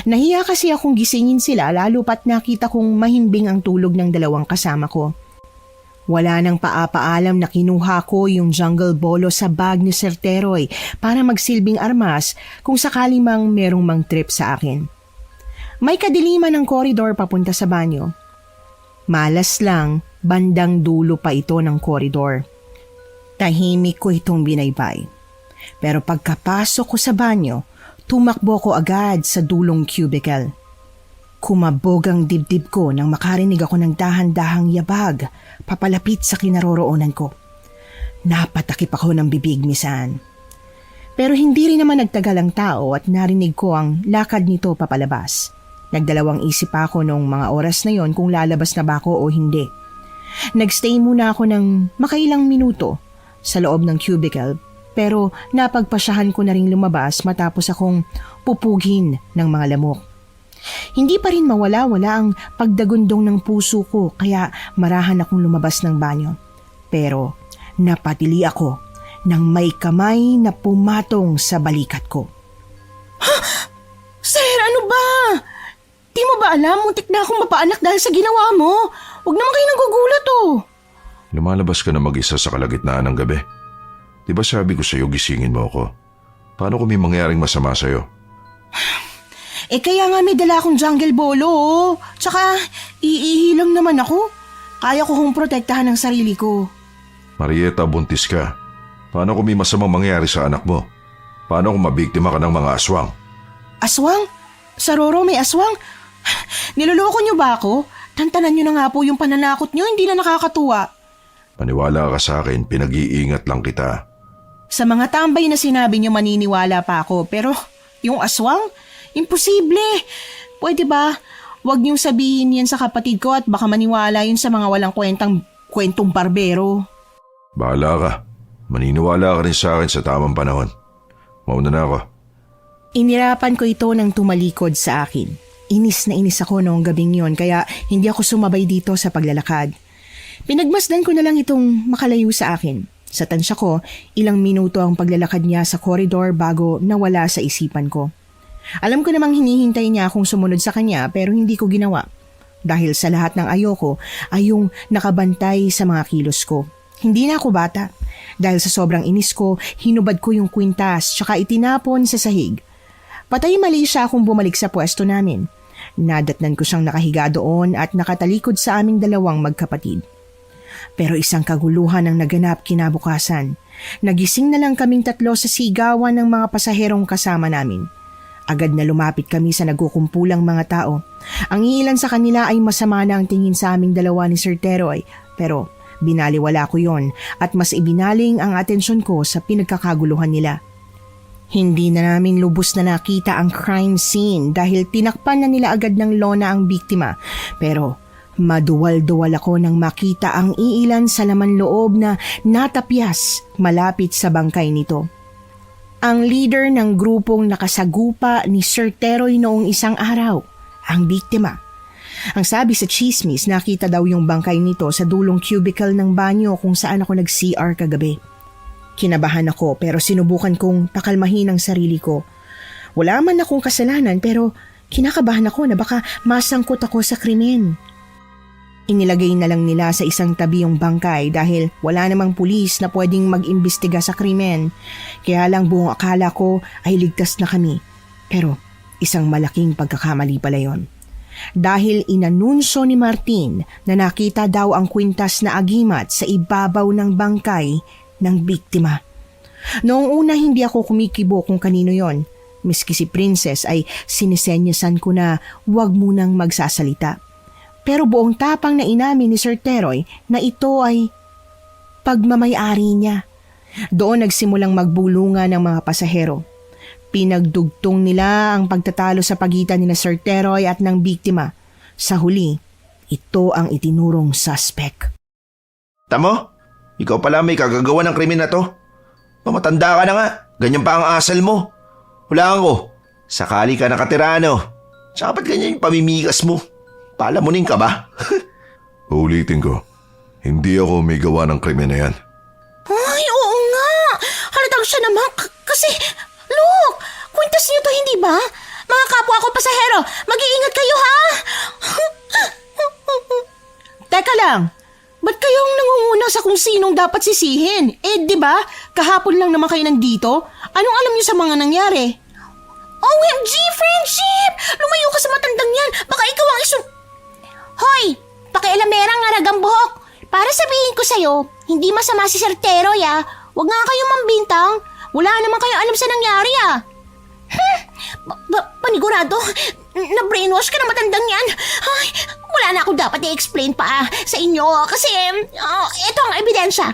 Nahiya kasi akong gisingin sila lalo pat nakita kong mahimbing ang tulog ng dalawang kasama ko. Wala nang paapaalam na kinuha ko yung jungle bolo sa bag ni Sir Teroy para magsilbing armas kung sakali mang merong mang trip sa akin. May kadiliman ng koridor papunta sa banyo. Malas lang, bandang dulo pa ito ng koridor. Tahimik ko itong binaybay. Pero pagkapasok ko sa banyo, tumakbo ko agad sa dulong cubicle. Kumabog ang dibdib ko nang makarinig ako ng dahan-dahang yabag papalapit sa kinaroroonan ko. Napatakip ako ng bibig misan. Pero hindi rin naman nagtagal ang tao at narinig ko ang lakad nito papalabas. Nagdalawang isip ako noong mga oras na yon kung lalabas na ba ako o hindi. Nagstay muna ako ng makailang minuto sa loob ng cubicle pero napagpasyahan ko na rin lumabas matapos akong pupugin ng mga lamok. Hindi pa rin mawala-wala ang pagdagundong ng puso ko kaya marahan akong lumabas ng banyo. Pero napatili ako nang may kamay na pumatong sa balikat ko. Sir, ano ba? Di mo ba alam? Muntik na akong mapaanak dahil sa ginawa mo. Huwag naman kayo nagugulat oh. Lumalabas ka na mag-isa sa kalagitnaan ng gabi. Di ba sabi ko sa'yo gisingin mo ako? Paano kung may mangyaring masama sa'yo? Kaya nga may dala akong jungle bolo oh. Tsaka iihi lang naman ako. Kaya ko kong protektahan ang sarili ko. Marieta, buntis ka. Paano kung may masamang mangyari sa anak mo? Paano kung mabiktima ka ng mga aswang? Aswang? Sa Roro may aswang? Niloloko niyo ba ako? Tantanan niyo na nga po yung pananakot niyo, hindi na nakakatuwa. Maniwala ka sa akin, pinag-iingat lang kita. Sa mga tambay na sinabi niyo maniniwala pa ako, pero yung aswang? Imposible. Pwede ba? Huwag niyong sabihin yan sa kapatid ko at baka maniwala yun sa mga walang kwentong barbero. Bahala ka. Maniniwala ka rin sa akin sa tamang panahon. Mauna na ako. Inirapan ko ito nang tumalikod sa akin. Inis na inis ako noong gabing yon kaya hindi ako sumabay dito sa paglalakad. Pinagmasdan ko na lang itong makalayo sa akin. Sa tansya ko, ilang minuto ang paglalakad niya sa koridor bago nawala sa isipan ko. Alam ko namang hinihintay niya akong sumunod sa kanya pero hindi ko ginawa. Dahil sa lahat ng ayoko ay yung nakabantay sa mga kilos ko. Hindi na ako bata. Dahil sa sobrang inis ko, hinubad ko yung kwintas tsaka itinapon sa sahig. Patay mali siya akong bumalik sa pwesto namin. Nadatnan ko siyang nakahiga doon at nakatalikod sa aming dalawang magkapatid. Pero isang kaguluhan ang naganap kinabukasan. Nagising na lang kaming tatlo sa sigawan ng mga pasaherong kasama namin. Agad na lumapit kami sa nagkukumpulang mga tao. Ang iilan sa kanila ay masama na ang tingin sa aming dalawa ni Sir Teroy, pero binaliwala ko yon at mas ibinaling ang atensyon ko sa pinagkakaguluhan nila. Hindi na namin lubos na nakita ang crime scene dahil tinakpan na nila agad ng lona ang biktima. Pero maduwal-duwal ako nang makita ang iilan sa laman loob na natapyas malapit sa bangkay nito. Ang leader ng grupong nakasagupa ni Sir Teroy noong isang araw, ang biktima. Ang sabi sa chismis, nakita daw yung bangkay nito sa dulong cubicle ng banyo kung saan ako nag-CR kagabi. Kinabahan ako pero sinubukan kong pakalmahin ang sarili ko. Wala man akong kasalanan pero kinakabahan ako na baka masangkot ako sa krimen. Inilagay na lang nila sa isang tabi yung bangkay dahil wala namang pulis na pwedeng mag-imbestiga sa krimen. Kaya lang buong akala ko ay ligtas na kami. Pero isang malaking pagkakamali pala yon. Dahil inanunsyo ni Martin na nakita daw ang kwintas na agimat sa ibabaw ng bangkay ng biktima. Noong una hindi ako kumikibo kung kanino yon. Miski si Princess ay sinisenyasan ko na huwag munang magsasalita. Pero buong tapang na inamin ni Sir Teroy na ito ay pagmamay-ari niya. Doon nagsimulang magbulungan ng mga pasahero. Pinagdugtong nila ang pagtatalo sa pagitan ni Sir Teroy at ng biktima. Sa huli, ito ang itinurong suspect. Tamo, ikaw pala may kagagawa ng krimen na to. Mamatanda ka na nga, ganyan pa ang asal mo. Hulaan ko, sakali ka nakatirano. Tsaka ba't ganyan yung pamimigas mo? Palamunin ka ba? Uulitin ko, hindi ako may gawa ng krimen na yan. Ay, oo nga. Halatang siya naman kasi, look, kwintas niyo to, hindi ba? Mga kapwa ko pasahero, mag-iingat kayo ha! Teka lang, ba't kayong nangunguna sa kung sinong dapat sisihin? di ba? Kahapon lang naman kayo nandito. Anong alam niyo sa mga nangyari? OMG, friendship! Lumayo ka sa matandang yan. Baka ikaw ang Hoy, pakialamerang ngaragang buhok. Para sabihin ko sa'yo, hindi masama si Sir Teroy ah. Huwag nga kayong mambintang. Wala naman kayong alam sa nangyari ah. Panigurado, na-brainwash ka na matandang yan. Ay, wala na akong dapat i-explain pa sa inyo kasi ito ang ebidensya.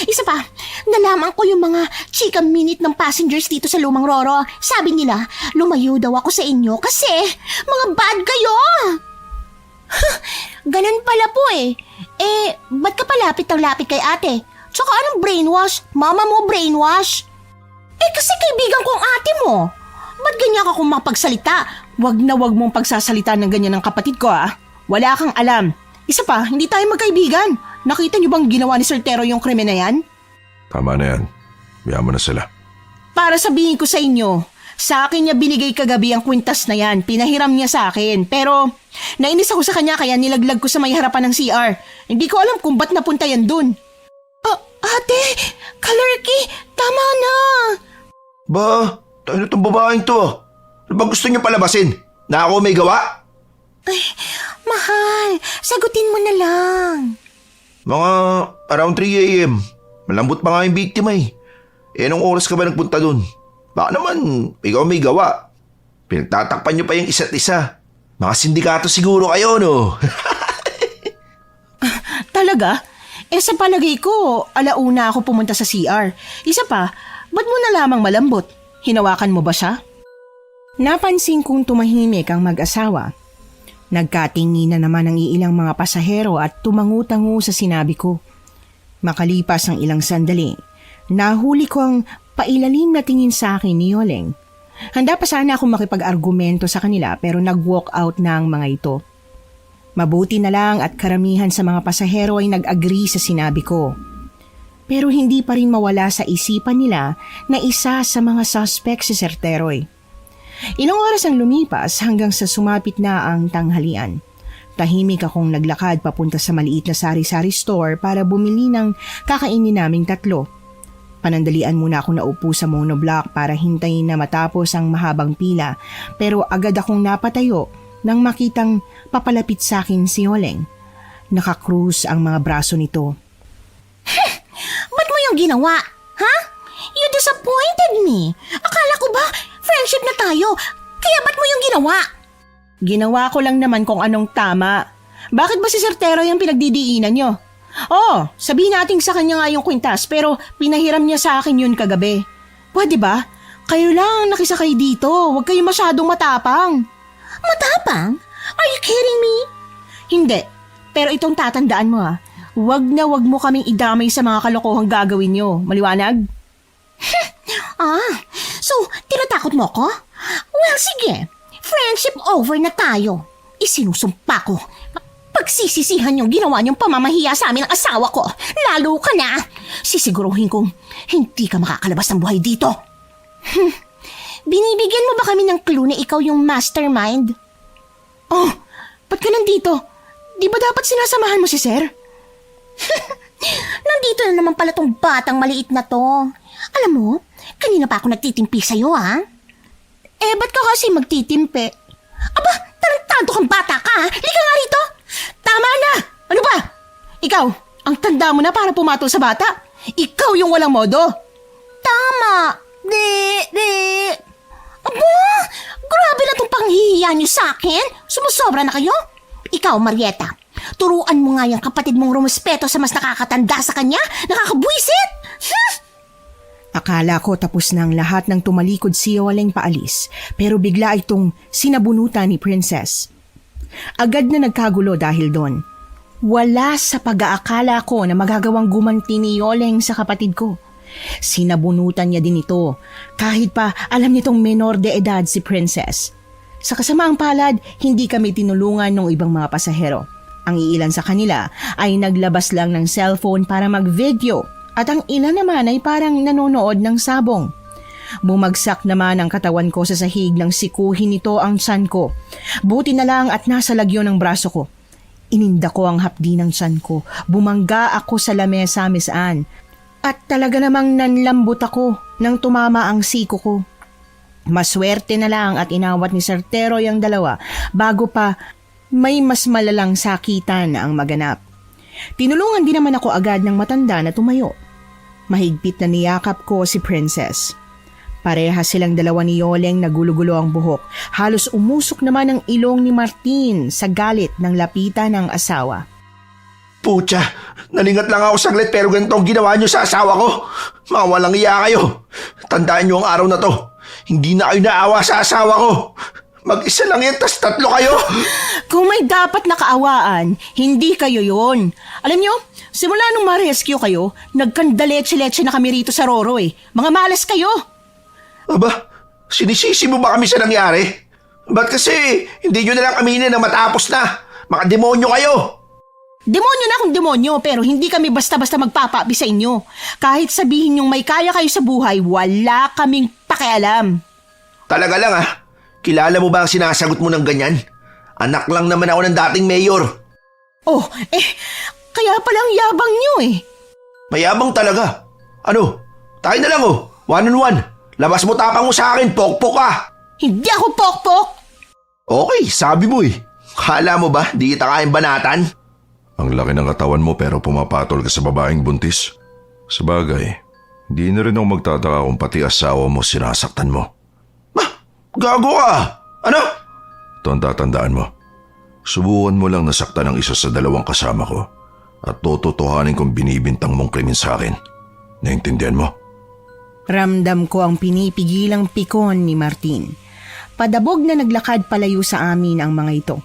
Isa pa, nalaman ko yung mga chika minute ng passengers dito sa Lumang Roro. Sabi nila, lumayo daw ako sa inyo kasi mga bad kayo. Ganun pala po eh. Ba't ka palapit ng lapit kay ate? Tsaka anong brainwash? Mama mo brainwash? Kasi kaibigan ko ang ate mo. Ba't ganyan ka kung makapagsalita? Wag na wag mong pagsasalita ng ganyan ng kapatid ko ah. Wala kang alam. Isa pa, hindi tayo magkaibigan. Nakita niyo bang ginawa ni Sir Teroy yung krimen na yan? Tama na yan. Biyama na sila. Para sabihin ko sa inyo, sa akin niya binigay kagabi ang kwintas na yan. Pinahiram niya sa akin. Pero nainis ako sa kanya kaya nilaglag ko sa may harapan ng CR. Hindi ko alam kung ba't napunta yan dun. Ate, Kalerky, tama na. Ba, tayo na itong babaeng to. Ano bang gusto niyo palabasin? Na ako may gawa? Mahal, sagutin mo na lang. Mga around 3 a.m. Malambot pa nga yung biktima eh. Anong oras ka ba nagpunta dun? Baka naman, ikaw may gawa. Pinagtatakpan niyo pa yung isa't isa. Mga sindikato siguro kayo, no? Talaga? Sa palagay ko, alauna ako pumunta sa CR. Isa pa, ba't mo na lamang malambot? Hinawakan mo ba siya? Napansin kong tumahimik ang mag-asawa. Nagkatingin na naman ang ilang mga pasahero at tumangu-tango sa sinabi ko. Makalipas ang ilang sandali, nahuli ko ang pailalim na tingin sa akin ni Yoleng. Handa pa sana akong makipag-argumento sa kanila pero nag-walk out na ang mga ito. Mabuti na lang at karamihan sa mga pasahero ay nag-agree sa sinabi ko. Pero hindi pa rin mawala sa isipan nila na isa sa mga suspect si Sir Teroy. Ilang oras ang lumipas hanggang sa sumapit na ang tanghalian. Tahimik akong naglakad papunta sa maliit na sari-sari store para bumili ng kakainin naming 3. Panandalian muna ako naupo sa monoblock para hintayin na matapos ang mahabang pila pero agad akong napatayo nang makitang papalapit sa akin si Yoleng. Nakakrus ang mga braso nito. Ba't mo yung ginawa? Ha? You disappointed me. Akala ko ba friendship na tayo? Kaya ba't mo yung ginawa? Ginawa ko lang naman kung anong tama. Bakit ba si Sir Teroy ang pinagdidiinan nyo? Sabihin natin sa kanya nga yung kwintas pero pinahiram niya sa akin yun kagabi. Pwede ba? Kayo lang nakisakay dito. Huwag kayo masyadong matapang. Matapang? Are you kidding me? Hindi. Pero itong tatandaan mo ha. Huwag na huwag mo kaming idamay sa mga kalokohang gagawin nyo. Maliwanag? So tinatakot mo ko? Well, sige. Friendship over na tayo. Isinusumpa ko. Pagsisisihan yung ginawa niyong pamamahiya sa amin ng asawa ko. Lalo ka na. Sisiguruhin kong hindi ka makakalabas ng buhay dito. Binibigyan mo ba kami ng clue na ikaw yung mastermind? Ba't ka nandito? Di ba dapat sinasamahan mo si Sir? Nandito na naman pala tong batang maliit na to. Alam mo, kanina pa ako nagtitimpi sa'yo ha? Ba't ka kasi magtitimpe? Aba, tarantado kang bata ka ha? Lika nga rito. Tama na! Ano ba? Ikaw, ang tanda mo na para pumatol sa bata. Ikaw yung walang modo. Tama. Aba, grabe na itong panghihiya niyo sa akin. Sumusobra na kayo? Ikaw, Marieta, turuan mo nga yung kapatid mong rumispeto sa mas nakakatanda sa kanya. Nakakabwisit! Akala ko tapos na ang lahat ng tumalikod si Yoleng paalis, pero bigla itong sinabunutan ni Princess. Agad na nagkagulo dahil doon. Wala sa pag-aakala ko na magagawang gumanti ni Yoleng sa kapatid ko. Sinabunutan niya din ito, kahit pa alam nitong menor de edad si Princess. Sa kasamaang palad, hindi kami tinulungan ng ibang mga pasahero. Ang iilan sa kanila ay naglabas lang ng cellphone para mag-video at ang ilan naman ay parang nanonood ng sabong. Bumagsak naman ang katawan ko sa sahig nang sikuhin nito ang tiyan ko. Buti na lang at nasa lagyo ng braso ko. Ininda ko ang hapdi ng tiyan ko. Bumangga ako sa lamesa, Miss Anne. At talaga namang nanlambot ako nang tumama ang siko ko. Maswerte na lang at inawat ni Sir Teroy ang dalawa bago pa may mas malalang sakitan ang maganap. Tinulungan din naman ako agad ng matanda na tumayo. Mahigpit na niyakap ko si Princess. Pareha silang dalawa ni Yoleng na gulo-gulo ang buhok. Halos umusok naman ang ilong ni Martin sa galit ng lapitan ng asawa. Pucha, nalingat lang ako saglit pero ganito ang ginawa niyo sa asawa ko. Mga walang iya kayo. Tandaan niyo ang araw na to. Hindi na kayo naawa sa asawa ko. Mag-isa lang yan, tas 3 kayo. Kung may dapat nakaawaan, hindi kayo yon. Alam niyo, simula nung ma-rescue kayo, nagkandaletse-letse na kami rito sa Roro eh. Mga malas kayo. Aba, sinisisi mo ba kami sa nangyari? Ba't kasi hindi nyo nalang aminin na matapos na? Mga demonyo kayo. Demonyo na kung demonyo, pero hindi kami basta-basta magpapaapi sa inyo. Kahit sabihin yung may kaya kayo sa buhay, wala kaming pakialam. Talaga lang ah. Kilala mo ba ang sinasagot mo ng ganyan? Anak lang naman ako ng dating mayor. Oh, kaya palang yabang nyo eh. Mayabang talaga. Ano? Tayo na lang oh. 1-on-1. Labas mo tapang mo sa akin, pokpok ka. Hindi ako pokpok. Okay, sabi mo eh. Kala mo ba, di kita kayang banatan? Ang laki ng katawan mo pero pumapatol ka sa babaeng buntis. Sabagay, hindi na rin ako magtataka kung pati asawa mo sinasaktan mo. Gago ka! Ano? Ito ang tatandaan mo. Subukan mo lang nasaktan ang isa sa 2 kasama ko at tototohanin kong binibintang mong krimen sa akin. Naintindihan mo? Ramdam ko ang pinipigilang pikon ni Martin. Padabog na naglakad palayo sa amin ang mga ito.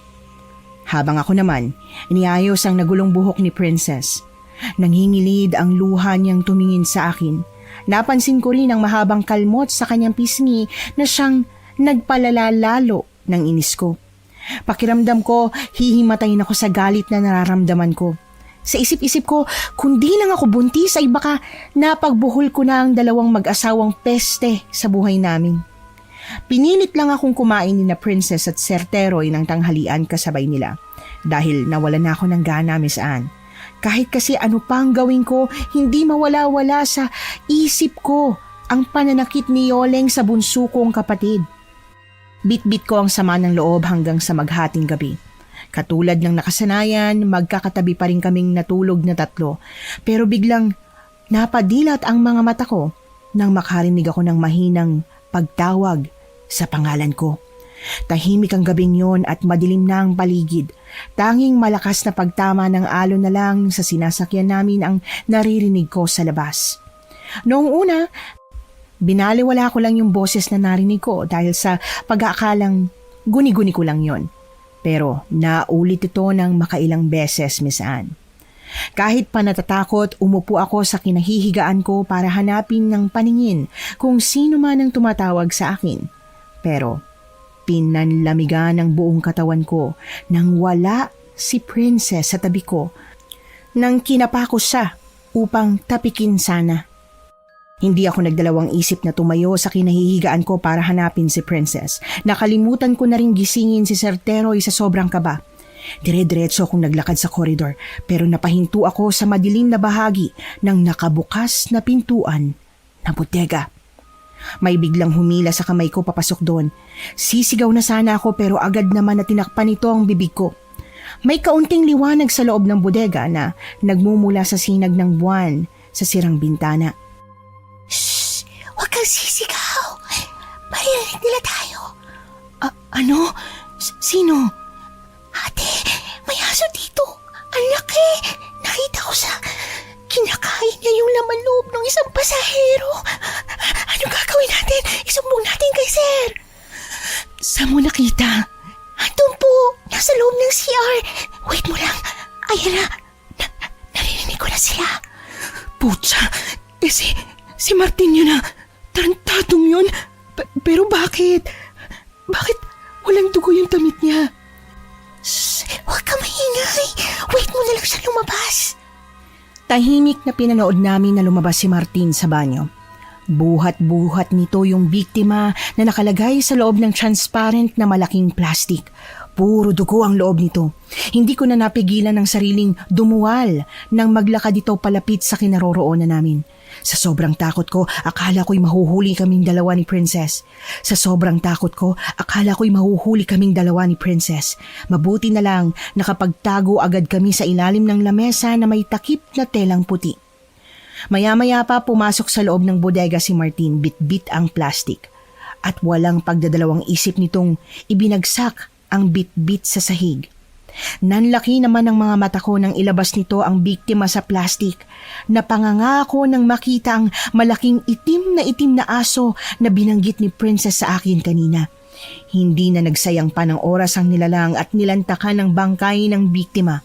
Habang ako naman, iniayos ang nagulong buhok ni Princess. Nanghingilid ang luha niyang tumingin sa akin. Napansin ko rin ang mahabang kalmot sa kanyang pisngi na siyang nagpalala lalo ng inis ko. Pakiramdam ko, hihimatay ako sa galit na nararamdaman ko. Sa isip-isip ko, kundi lang ako buntis ay baka napagbuhol ko na ang 2 mag-asawang peste sa buhay namin. Pinilit lang akong kumain ni na Princess at Sir Teroy ng tanghalian kasabay nila dahil nawala na ako ng gana, Miss Anne. Kahit kasi ano pang gawin ko, hindi mawala-wala sa isip ko ang pananakit ni Yoleng sa bunso kong kapatid. Bit-bit ko ang sama ng loob hanggang sa maghating gabi. Katulad ng nakasanayan, magkakatabi pa rin kaming natulog na 3. Pero biglang napadilat ang mga mata ko nang makarinig ako ng mahinang pagtawag sa pangalan ko. Tahimik ang gabing yon at madilim na ang paligid. Tanging malakas na pagtama ng alon na lang sa sinasakyan namin ang naririnig ko sa labas. Noong una, binaliwala ko lang yung boses na narinig ko dahil sa pag-aakalang guni-guni ko lang yon. Pero naulit ito ng makailang beses, Miss Anne. Kahit pa natatakot, umupo ako sa kinahihigaan ko para hanapin ng paningin kung sino man ang tumatawag sa akin. Pero pinanlamigan ng buong katawan ko nang wala si Princess sa tabi ko. Nang kinapa ko siya upang tapikin sana. Hindi ako nagdalawang isip na tumayo sa kinahihigaan ko para hanapin si Princess. Nakalimutan ko na rin gisingin si Sir Teroy sa sobrang kaba. Dire-diretso akong naglakad sa koridor pero napahinto ako sa madilim na bahagi ng nakabukas na pintuan ng bodega. May biglang humila sa kamay ko papasok doon. Sisigaw na sana ako pero agad naman na tinakpan nito ang bibig ko. May kaunting liwanag sa loob ng bodega na nagmumula sa sinag ng buwan sa sirang bintana. Shh! Huwag kang sisigaw! Maririnig nila tayo. Ano? Sino? Ate, may aso dito. Ang laki. Nakita ko sa kinakain niya yung laman loob ng isang pasahero. Ano gagawin natin? Isumbong natin kay sir. Saan mo nakita? Andun po, nasa loob ng CR. Wait mo lang. Ayan na. Narinig ko na sila. Putya, si Martin yun na. Tarantadong yun. Pero bakit? Bakit walang dugo yung damit niya? Shh, huwag ka maingay. Wait mo na lang siya lumabas. Tahimik na pinanood namin na lumabas si Martin sa banyo. Buhat-buhat nito yung biktima na nakalagay sa loob ng transparent na malaking plastic. Puro dugo ang loob nito. Hindi ko na napigilan ng sariling dumuwal nang maglakad ito palapit sa kinaroroonan namin. Sa sobrang takot ko, akala ko'y mahuhuli kaming dalawa ni Princess. Mabuti na lang nakapagtago agad kami sa ilalim ng lamesa na may takip na telang puti. Maya-maya pa pumasok sa loob ng bodega si Martin, bit-bit ang plastic. At walang pagdadalawang isip nitong ibinagsak ang bit-bit sa sahig. Nanlaki naman ang mga mata ko nang ilabas nito ang biktima sa plastic. Napangangako nang makita ang malaking itim na aso na binanggit ni Princess sa akin kanina. Hindi na nagsayang pa ng oras ang nilalang at nilantakan ng bangkay ng biktima.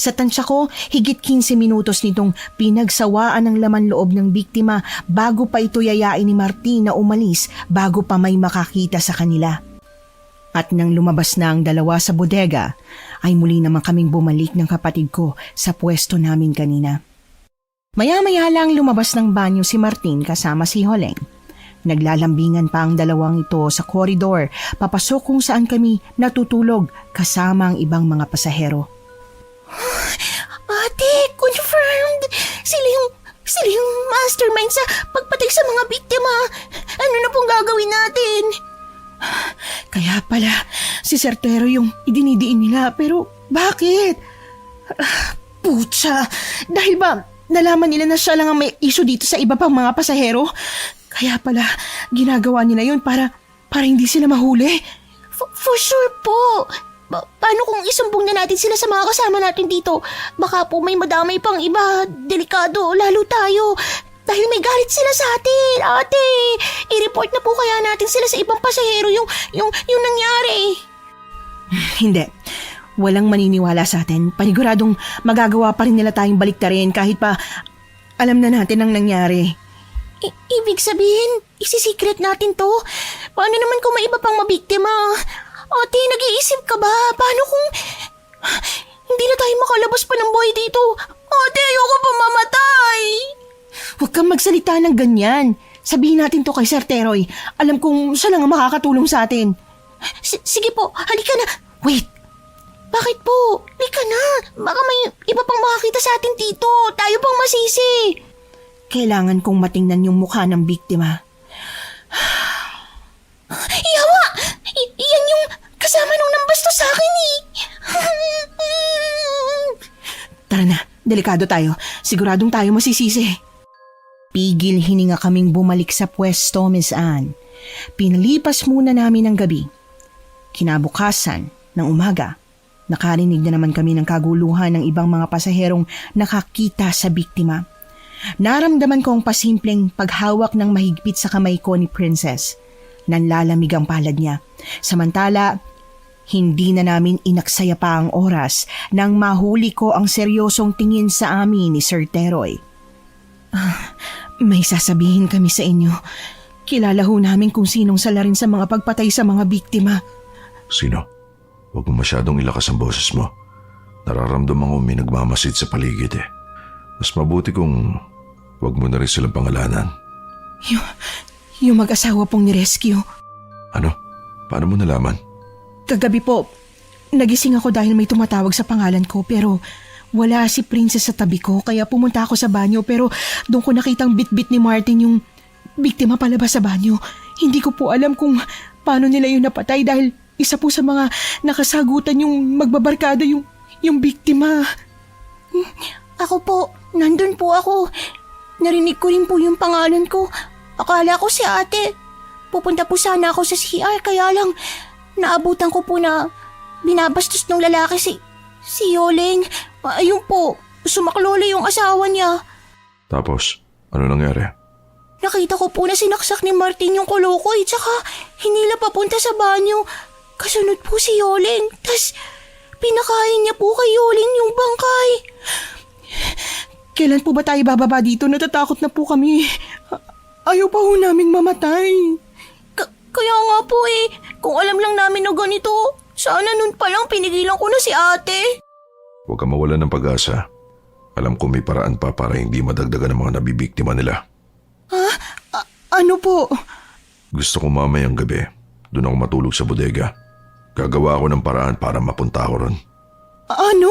Sa tansya ko, higit 15 minutos nitong pinagsawaan ng laman loob ng biktima bago pa ito yayain ni Martin na umalis bago pa may makakita sa kanila. At nang lumabas na ang dalawa sa bodega, ay muli naman kaming bumalik ng kapatid ko sa pwesto namin kanina. Maya-maya lang lumabas ng banyo si Martin kasama si Holeng. Naglalambingan pa ang dalawang ito sa koridor, papasok kung saan kami natutulog kasama ang ibang mga pasahero. Ate, confirmed. Sila yung mastermind sa pagpatay sa mga biktima. Ano na pong gagawin natin? Kaya pala, si Certero yung idinidiin nila. Pero bakit? Putsa, dahil ba nalaman nila na siya lang ang may issue dito sa iba pang mga pasahero? Kaya pala, ginagawa nila yun para hindi sila mahuli. For sure po. Paano kung isumbong na natin sila sa mga kasama natin dito? Baka po may madamay pang iba. Delikado, lalo tayo. Dahil may galit sila sa atin, ate. I-report na po kaya natin sila sa ibang pasahero yung nangyari. Hindi. Walang maniniwala sa atin. Paniguradong magagawa pa rin nila tayong baliktarin kahit pa alam na natin ang nangyari. Ibig sabihin, isisikret natin to? Paano naman kung may iba pang mabiktima? Ate, nag-iisip ka ba? Paano kung hindi na tayo makalabas pa ng buhay dito? Ate, ayoko pa mamatay. Huwag kang magsalita ng ganyan. Sabihin natin to kay Sir Teroy. Alam kong siya lang ang makakatulong sa atin. Sige po, halika na. Wait, Bakit po? Halika na. Baka may iba pang makakita sa atin dito. Tayo pang masisi. kailangan kong matingnan yung mukha ng biktima. Yawa! Yan yung kasama nung nambasto sa akin eh. Tara na, delikado tayo. Siguradong tayo masisisi. Pigil hininga kaming bumalik sa pwesto, Miss Anne. Pinalipas muna namin ang gabi. Kinabukasan ng umaga, nakarinig na naman kami ng kaguluhan ng ibang mga pasaherong nakakita sa biktima. Naramdaman ko ang pasimpleng paghawak ng mahigpit sa kamay ko ni Princess. Nanlalamig ang palad niya. Samantala, hindi na namin inaksaya pa ang oras nang mahuli ko ang seryosong tingin sa amin ni Sir Teroy. May sasabihin kami sa inyo. Kilala ho namin kung sinong salarin sa mga pagpatay sa mga biktima. Sino? Huwag mo masyadong ilakas ang boses mo. Nararamdaman ko may nagmamasid sa paligid eh. Mas mabuti kung huwag mo na rin silang pangalanan. Yung mag-asawa pong ni-rescue. Ano? Paano mo nalaman? Kagabi po, nagising ako dahil may tumatawag sa pangalan ko pero wala si Princess sa tabi ko kaya pumunta ako sa banyo pero doon ko nakitang bit-bit ni Martin yung biktima palabas sa banyo. Hindi ko po alam kung paano nila yung napatay dahil isa po sa mga nakasagutan yung magbabarkada yung biktima. Ako po, nandun po ako. Narinig ko rin po yung pangalan ko. Akala ko si ate. Pupunta po sana ako sa CR kaya lang naabutan ko po na binabastos ng lalaki si Yoleng. Ayun po, sumaklolo yung asawa niya. Tapos, ano nangyari? Nakita ko po na sinaksak ni Martin yung kolokoy tsaka hinila papunta sa banyo. Kasunod po si Yoleng. Tas pinakain niya po kay Yoleng yung bangkay. Kailan po ba tayo bababa dito? Natatakot na po kami. Ayaw pa ho naming mamatay. Kaya nga po kung alam lang namin na ganito, sana nun pa lang pinigilan ko na si ate. Huwag ka mawalan ng pag-asa. Alam ko may paraan pa para hindi madagdagan ng mga nabibiktima nila. Ano po? Gusto ko mamayang gabi. Doon ako matulog sa bodega. Gagawa ako ng paraan para mapunta ako ron. Ano?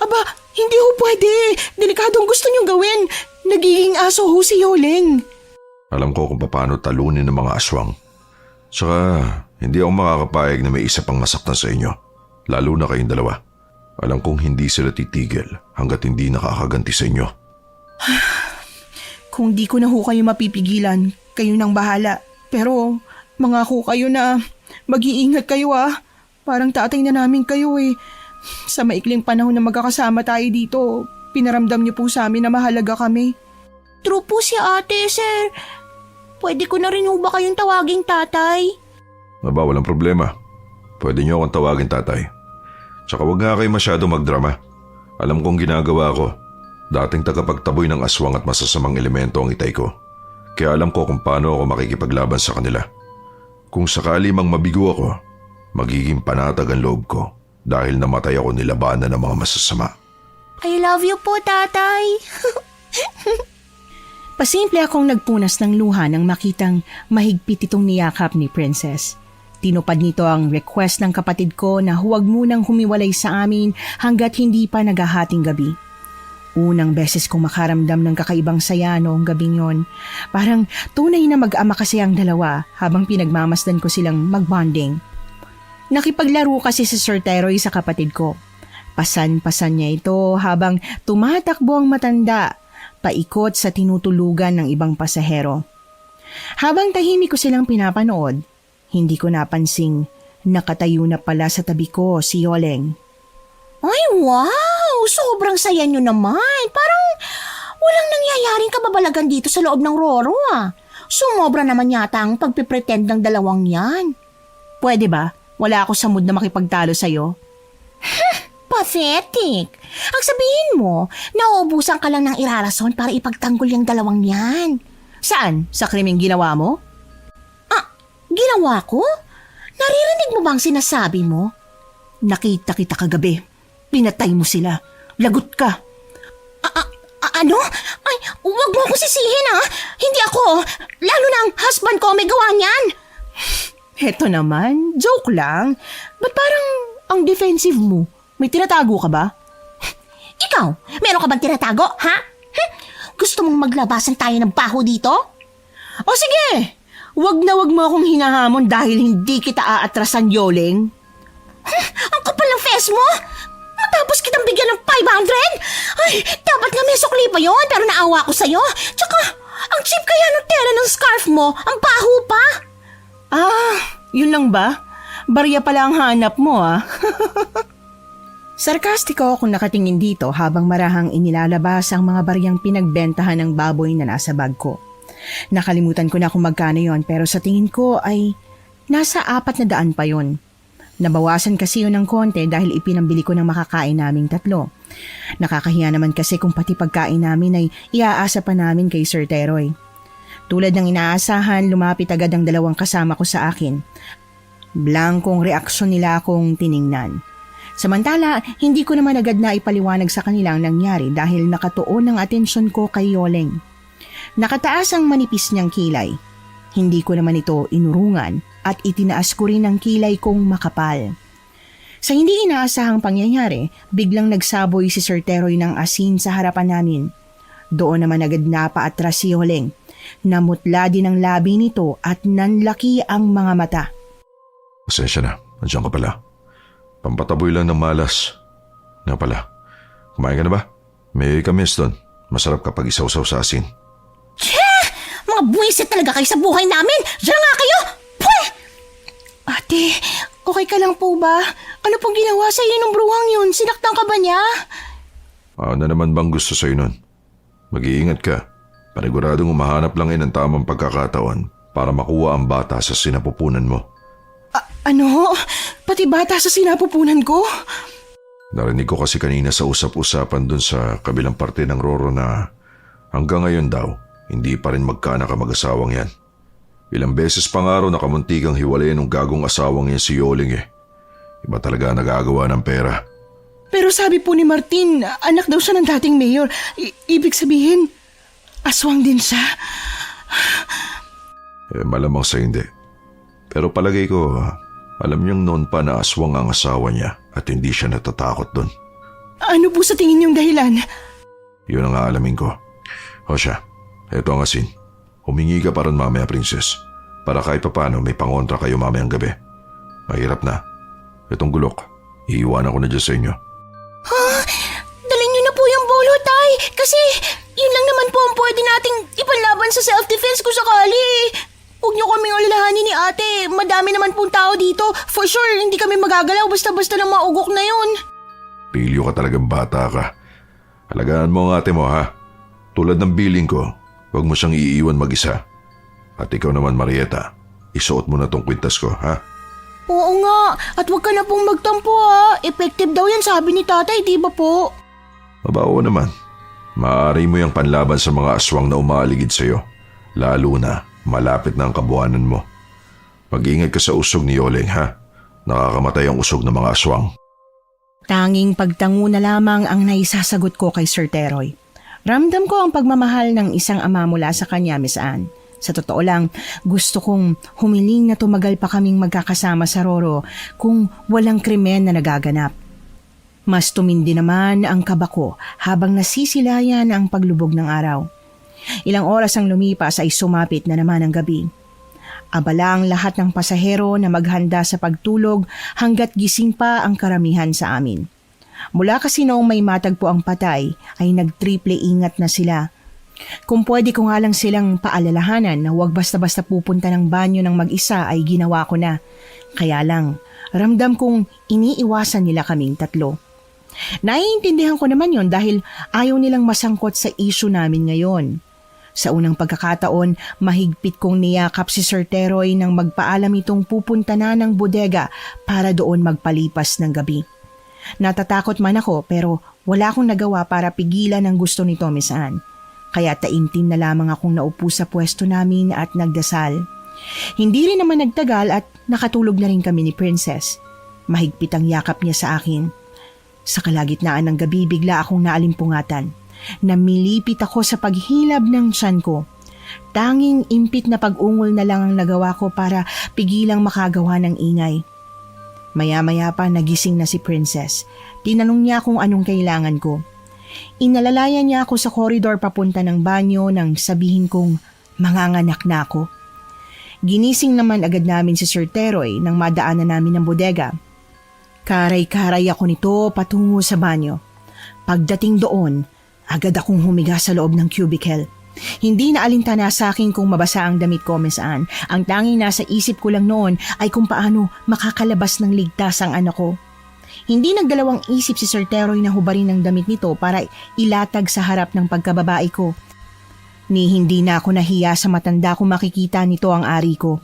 Aba, hindi ho pwede. Delikadong gusto niyong gawin. Nagiging aso ho si Yoleng. Alam ko kung paano talunin ng mga aswang. Saka, hindi ako makakapayag na may isa pang masaktan sa inyo. Lalo na kayong dalawa. Alam kong hindi sila titigil hanggat hindi nakakaganti sa inyo. Kung di ko na ho kayo mapipigilan, kayo nang bahala. Pero mangako kayo na mag-iingat kayo Parang tatay na namin kayo Sa maikling panahon na magkakasama tayo dito, pinaramdam niyo po sa amin na mahalaga kami. True po si ate, sir. Pwede ko na rin ho ba kayong tawaging tatay? Aba, walang problema. Pwede niyo akong tawagin tatay. Tsaka wag nga kayo masyado magdrama. Alam kong ginagawa ko. Dating tagapagtaboy ng aswang at masasamang elemento ang itay ko. Kaya alam ko kung paano ako makikipaglaban sa kanila. Kung sakali mang mabigo ako, magiging panatag ang loob ko dahil namatay ako nilabanan ng mga masasama. I love you po, tatay. Pasimple akong nagpunas ng luha nang makitang mahigpit itong niyakap ni Princess. Tinupad nito ang request ng kapatid ko na huwag munang humiwalay sa amin hanggat hindi pa naghahating gabi. Unang beses kong makaramdam ng kakaibang saya noong gabing yon. Parang tunay na mag-ama kasi ang dalawa habang pinagmamasdan ko silang mag-bonding. Nakipaglaro kasi si Sir Teroy sa kapatid ko. Pasan-pasan niya ito habang tumatakbo ang matanda, paikot sa tinutulugan ng ibang pasahero. Habang tahimik ko silang pinapanood, hindi ko napansing nakatayo na pala sa tabi ko si Yoleng. Ay, wow! Sobrang saya nyo naman. Parang walang nangyayaring kababalagan dito sa loob ng Roro Sumobra naman yata ang pagpipretend ng dalawang yan. Pwede ba? Wala ako sa mood na makipagtalo sa'yo. Pathetic. Ang sabihin mo, nauubusan ka lang ng irarason para ipagtanggol yung dalawang yan. Saan? Sa krimeng ginawa mo? Ginawa ko? Naririnig mo bang sinasabi mo? Nakita kita kagabi. Pinatay mo sila. Lagot ka. Ano? Ay, huwag mo ako sisihin Hindi ako. Lalo na ang husband ko may gawa niyan. Heto naman, joke lang. Ba't parang ang defensive mo? May tinatago ka ba? Ikaw, meron ka bang tinatago, ha? Gusto mong maglabasan tayo ng baho dito? O sige, wag na wag mo akong hinahamon dahil hindi kita aatrasan, Yoleng. Ang kapal ng face mo! Matapos kitang bigyan ng 500? Ay, dapat nga may sukli pa yon pero naawa ko sa'yo. Tsaka, ang cheap kaya ng tela ng scarf mo, ang baho pa. Yun lang ba? Barya pala ang hanap mo Sarkastiko akong nakatingin dito habang marahang inilalabas ang mga baryang pinagbentahan ng baboy na nasa bag ko. Nakalimutan ko na kung magkano yon pero sa tingin ko ay nasa 400 pa yon. Nabawasan kasi yun ng konti dahil ipinambili ko ng makakain naming 3. Nakakahiya naman kasi kung pati pagkain namin ay iaasa pa namin kay Sir Teroy. Tulad ng inaasahan, lumapit agad ang dalawang kasama ko sa akin. Blankong reaksyon nila akong tiningnan. Samantala, hindi ko naman agad na ipaliwanag sa kanilang nangyari dahil nakatuon ang atensyon ko kay Yoleng. Nakataas ang manipis niyang kilay. Hindi ko naman ito inurungan at itinaas ko rin ang kilay kong makapal. Sa hindi inaasahang pangyayari, biglang nagsaboy si Sir Teroy ng asin sa harapan namin. Doon naman agad napaatras si Yoleng. Namutla din ang labi nito at nanlaki ang mga mata. Pasensya na, nandiyan ka pala. Pampataboy lang ng malas. Nga pala, kumain ka na ba? May kamis doon. Masarap kapag isaw-saw sa asin. Mga buwisit talaga kayo sa buhay namin! Diyan nga kayo! Pweh! Ate, okay ka lang po ba? Ano pong ginawa sa iyo ng bruhang yun? Sinaktan ka ba niya? Ano naman bang gusto sa'yo nun? Mag-iingat ka. Paniguradong umahanap lang ng tamang pagkakataon para makuha ang bata sa sinapupunan mo. Ano? Pati bata sa sinapupunan ko? Narinig ko kasi kanina sa usap-usapan dun sa kabilang parte ng Roro na hanggang ngayon daw, hindi pa rin magkaanak ang mag-asawang yan. Ilang beses pa nga raw nakamuntikang hiwalayan ng gagong asawang yan si Yoling eh. Iba talaga nagagawa ng pera. Pero sabi po ni Martin, anak daw siya ng dating mayor. Ibig sabihin, aswang din siya. Malamang sa hindi. Pero palagay ko, alam niyang noon pa na aswang ang asawa niya at hindi siya natatakot dun. Ano po sa tingin niyong dahilan? Yun ang aalamin ko. O siya, eto ang asin. Humingi ka pa ron mamaya, princess. Para kahit papano may pangontra kayo mamayang gabi. Mahirap na. Itong gulok, iiwanan ko na dyan sa inyo. Dalhin niyo na po yung bolo, Tay. Kasi yun lang naman po ang pwede nating ipanlaban sa self-defense kung sakali. Huwag niyo kaming alalahanin ni ate. Madami naman pong tao dito. For sure, hindi kami magagalaw basta-basta lang maugok na yun. Pilyo ka talagang bata ka. Alagaan mo ang ate mo, ha? Tulad ng billing ko, huwag mo siyang iiwan mag-isa. At ikaw naman, Marieta, isuot mo na tong kwintas ko, ha? Oo nga. At huwag ka na pong magtampo ha. Effective daw yan sabi ni tatay, di ba po? Mabaho naman. Maaari mo yung panlaban sa mga aswang na umaaligid sa'yo. Lalo na malapit na ang kabuhanan mo. Mag-ingat ka sa usog ni Yoling, ha? Nakakamatay ang usog ng mga aswang. Tanging pagtango na lamang ang naisasagot ko kay Sir Teroy. Ramdam ko ang pagmamahal ng isang ama mula sa kanya, Miss Anne. Sa totoo lang, gusto kong humiling na tumagal pa kaming magkakasama sa Roro kung walang krimen na nagaganap. Mas tumindi naman ang kaba ko habang nasisilayan ang paglubog ng araw. Ilang oras ang lumipas ay sumapit na naman ang gabi. Abala ang lahat ng pasahero na maghanda sa pagtulog hanggat gising pa ang karamihan sa amin. Mula kasi noong may matagpo ang patay ay nagtriple ingat na sila. Kung pwede ko nga lang silang paalalahanan na huwag basta-basta pupunta ng banyo ng mag-isa ay ginawa ko na. Kaya lang, ramdam kong iniiwasan nila kaming tatlo. Naiintindihan ko naman yon dahil ayaw nilang masangkot sa issue namin ngayon. Sa unang pagkakataon, mahigpit kong niyakap si Sir Teroy nang magpaalam itong pupunta na ng bodega para doon magpalipas ng gabi. Natatakot man ako pero wala akong nagawa para pigilan ang gusto nito, Miss Anne. Kaya taimtim na lamang akong naupo sa pwesto namin at nagdasal. Hindi rin naman nagtagal at nakatulog na rin kami ni Princess. Mahigpit ang yakap niya sa akin. Sa kalagitnaan ng gabi bigla akong naalimpungatan. Namilipit ako sa paghilab ng tiyan ko. Tanging impit na pag-ungol na lang ang nagawa ko para pigilang makagawa ng ingay. Maya-maya pa nagising na si Princess. Tinanong niya kung anong kailangan ko. Inalalayan niya ako sa koridor papunta ng banyo nang sabihin kong manganganak na ako. Ginising naman agad namin si Sir Teroy nang madaanan namin ang bodega. Karay-karay ako nito patungo sa banyo. Pagdating doon, agad akong humiga sa loob ng cubicle. Hindi na alintana sa akin kung mabasa ang damit ko, Miss Anne. Ang tanging nasa isip ko lang noon ay kung paano makakalabas ng ligtas ang anak ko. Hindi nagdalawang isip si Sir Teroy na hubarin ng damit nito para ilatag sa harap ng pagkababae ko. Ni hindi na ako nahiya sa matanda kung makikita nito ang ari ko.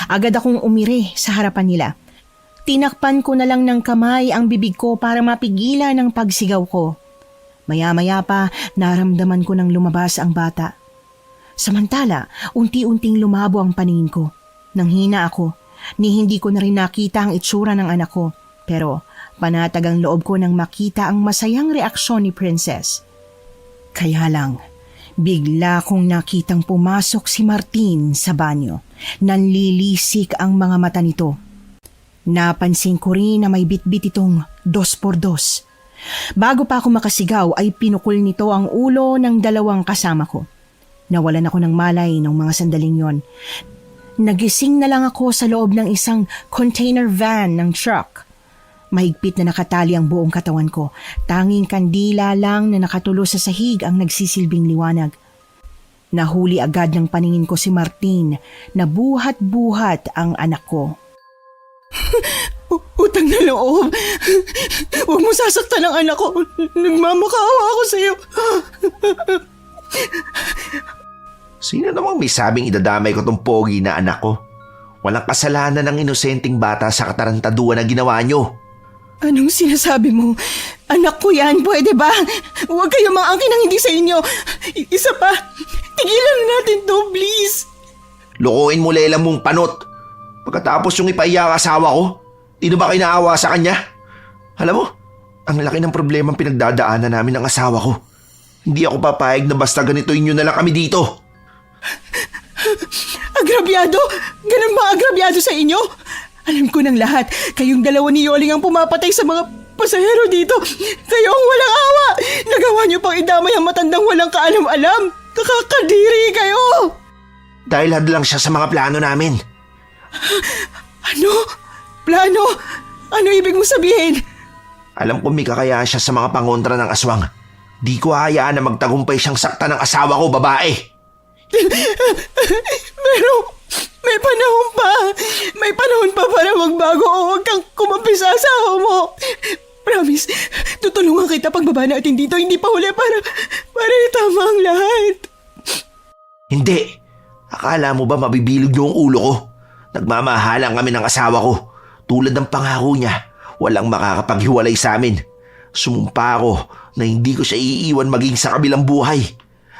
Agad akong umire sa harapan nila. Tinakpan ko na lang ng kamay ang bibig ko para mapigilan ang pagsigaw ko. Maya-maya pa naramdaman ko nang lumabas ang bata. Samantala, unti-unting lumabo ang paningin ko. Nanghina ako, ni hindi ko na rin nakita ang itsura ng anak ko. Pero panatag ang loob ko nang makita ang masayang reaksyon ni Princess. Kaya lang, bigla kong nakitang pumasok si Martin sa banyo. Nanlilisik ang mga mata nito. Napansin ko rin na may bitbit itong 2x2. Bago pa ako makasigaw ay pinukul nito ang ulo ng dalawang kasama ko. Nawalan ako ng malay ng mga sandaling yon. Nagising na lang ako sa loob ng isang container van ng truck. Mahigpit na nakatali ang buong katawan ko. Tanging kandila lang na nakatulo sa sahig ang nagsisilbing liwanag. Nahuli agad ng paningin ko si Martin na buhat-buhat ang anak ko. Utang na loob. Huwag mo sasaktan ang anak ko. Nagmamakaawa ako sa iyo. Sino namang may sabing idadamay ko tong pogi na anak ko? Walang kasalanan ng inosenteng bata sa katarantaduan na ginawa nyo. Anong sinasabi mo? Anak ko yan, pwede ba? Huwag kayong maangkin ng hindi sa inyo. Isa pa, tigilan na natin to, please. Lokohin mo Lela mong panot. Pagkatapos yung ipaiya ang asawa ko, di na ba kayo naawa sa kanya? Alam mo, ang laki ng problemang pinagdadaanan namin ng asawa ko. Hindi ako papayag na basta ganitoin nyo na lang kami dito. Agrabyado? Ganun ba agrabyado sa inyo? Alam ko ng lahat, kayong dalawa ni Yoling ang pumapatay sa mga pasahero dito. Kayo ang walang awa. Nagawa niyo pang idamay ang matandang walang kaalam-alam. Nakakadiri kayo. Dahil hadlang siya sa mga plano namin. Ano? Plano? Ano ibig mo sabihin? Alam ko may kakayaan siya sa mga pangontra ng aswang. Di ko hayaan na magtagumpay siyang sakta ng asawa ko, babae. Pero may panahon pa. May panahon pa para magbago o huwag kang kumampi sa asawa mo. Promise, tutulungan kita pagbaba natin dito. Hindi pa huli para itama ang lahat. Hindi. Akala mo ba mabibilog yung ulo ko? Nagmamahalan kami ng asawa ko. Tulad ng pangako niya, walang makakapaghiwalay sa amin. Sumumpa ako na hindi ko siya iiwan maging sa kabilang buhay.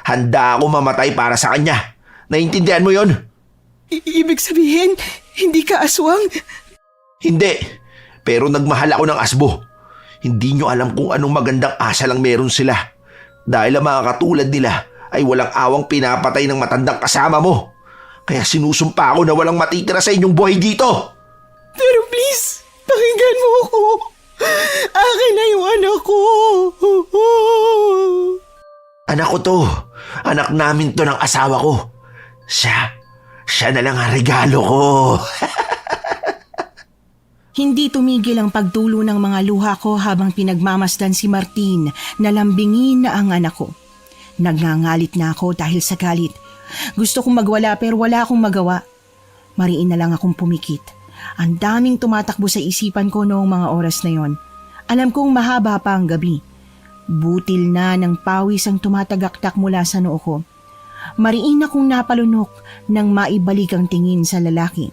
Handa ako mamatay para sa kanya. Naintindihan mo yon? Ibig sabihin, hindi ka aswang? Hindi. Pero nagmahal ako ng asbo. Hindi nyo alam kung anong magandang asa lang meron sila. Dahil ang mga katulad nila ay walang awang pinapatay ng matandang kasama mo. Kaya sinusumpa ako na walang matitira sa inyong buhay dito. Pero please, pakinggan mo ako. Akin na yung anak ko. Anak ko to. Anak namin to ng asawa ko. Siya na lang ang regalo ko. Hindi tumigil ang pagtulo ng mga luha ko habang pinagmamasdan si Martin na lambingin na ang anak ko. Nagngangalit na ako dahil sa galit. Gusto kong magwala pero wala akong magawa. Mariin na lang akong pumikit. Ang daming tumatakbo sa isipan ko noong mga oras na yon. Alam kong mahaba pa ang gabi. Butil na ng pawis ang tumatagaktak mula sa noo ko. Mariin akong napalunok nang maibalik ang tingin sa lalaki.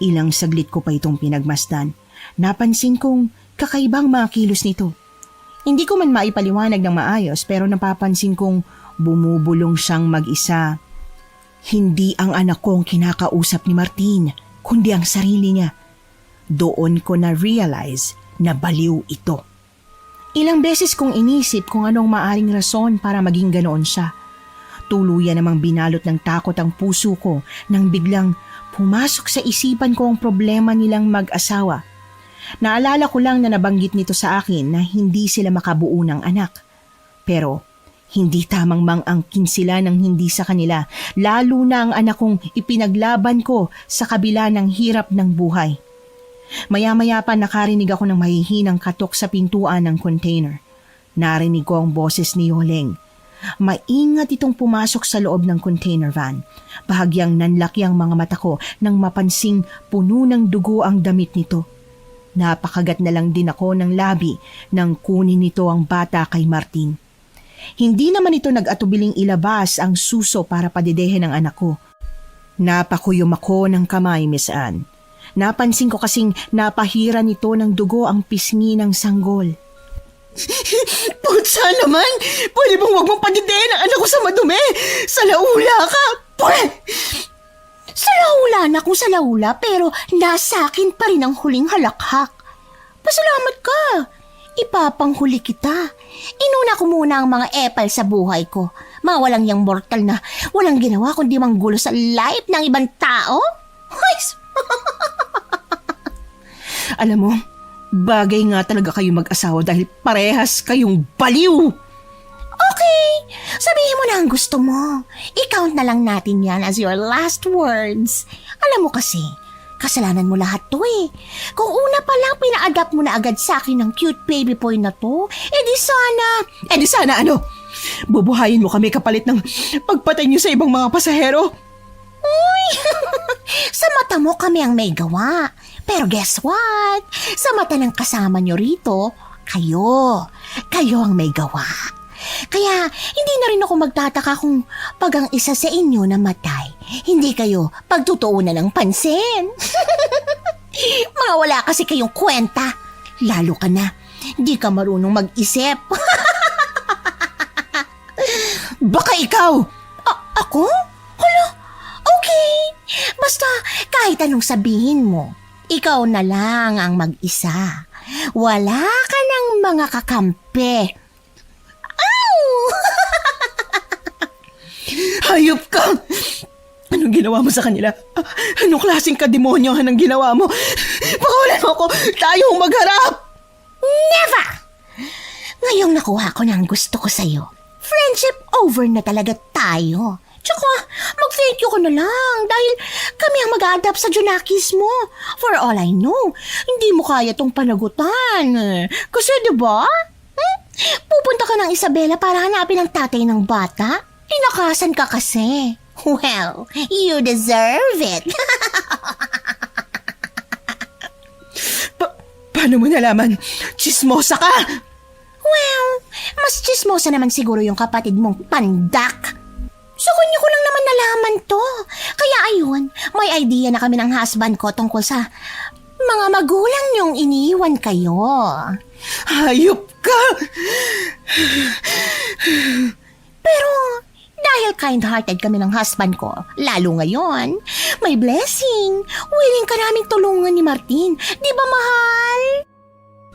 Ilang saglit ko pa itong pinagmasdan. Napansin kong kakaibang mga kilos nito. Hindi ko man maipaliwanag ng maayos pero napapansin kong bumubulong siyang mag-isa. Hindi ang anak ko ang kinakausap ni Martin, kundi ang sarili niya. Doon ko na-realize na baliw ito. Ilang beses kong inisip kung anong maaring rason para maging ganoon siya. Tuluyan namang binalot ng takot ang puso ko nang biglang pumasok sa isipan ko ang problema nilang mag-asawa. Naalala ko lang na nabanggit nito sa akin na hindi sila makabuo ng anak. Pero hindi tamang mang-angkin sila ng hindi sa kanila, lalo na ang anak kong ipinaglaban ko sa kabila ng hirap ng buhay. Maya-maya pa nakarinig ako ng mahihinang katok sa pintuan ng container. Narinig ko ang boses ni Yoleng. Maingat itong pumasok sa loob ng container van. Bahagyang nanlaki ang mga mata ko nang mapansing puno ng dugo ang damit nito. Napakagat na lang din ako ng labi nang kunin nito ang bata kay Martin. Hindi naman ito nag-atubiling ilabas ang suso para padedehin ng anak ko. Napakuyom ako ng kamay, Miss Anne. Napansin ko kasing napahira nito ng dugo ang pisngi ng sanggol. Putsa naman! Pwede bang huwag mong padedehin ang anak ko sa madumi? Salaula ka! Pwede! Salaula na kung salaula pero nasa akin pa rin ang huling halakhak. Pasalamat ka. Ipapanghuli kita. Inuna ko muna ang mga epal sa buhay ko. Mga walang yang mortal na walang ginawa kundi manggulo sa life ng ibang tao. Alam mo, bagay nga talaga kayo mag-asawa dahil parehas kayong baliw. Okay, sabihin mo na ang gusto mo. I-count na lang natin yan as your last words. Alam mo kasi, kasalanan mo lahat to eh. Kung una pa lang pina-adapt mo na agad sa akin ng cute baby boy na to, Di sana ano? Bubuhayin mo kami kapalit ng pagpatay niyo sa ibang mga pasahero? Uy, sa mata mo kami ang may gawa. Pero guess what? Sa mata ng kasama nyo rito, kayo ang may gawa. Kaya hindi na rin ako magtataka kung pag ang isa sa inyo namatay, hindi kayo pagtutuunan ng pansin. Mga wala kasi kayong kwenta. Lalo ka na, di ka marunong mag-isip. Baka ikaw! Ako? Hala, okay. Basta kahit anong sabihin mo, ikaw na lang ang mag-isa. Wala ka ng mga kakampi. Ow! Hayop ka! Anong ginawa mo sa kanila? Anong klaseng kademonyohan ang ginawa mo? Pakawalan mo ako! Tayong magharap! Never! Ngayong nakuha ko na ang gusto ko sa'yo, friendship over na talaga tayo. Tsaka, mag-thank you ko na lang dahil kami ang mag-a-adapt sa Junakis mo. For all I know, hindi mo kaya tong panagutan. Kasi diba? Pupunta ka ng Isabela para hanapin ang tatay ng bata? Tinakasan ka kasi. Well, you deserve it. Paano mo nalaman? Chismosa ka! Well, mas chismosa naman siguro yung kapatid mong pandak. Sa kanya ko lang naman nalaman to. Kaya ayun, may idea na kami ng husband ko tungkol sa mga magulang niyong iniwan kayo. Hayop ka! Pero dahil kind-hearted kami ng husband ko, lalo ngayon, may blessing. Willing ka naming tulungan ni Martin. Di ba, mahal?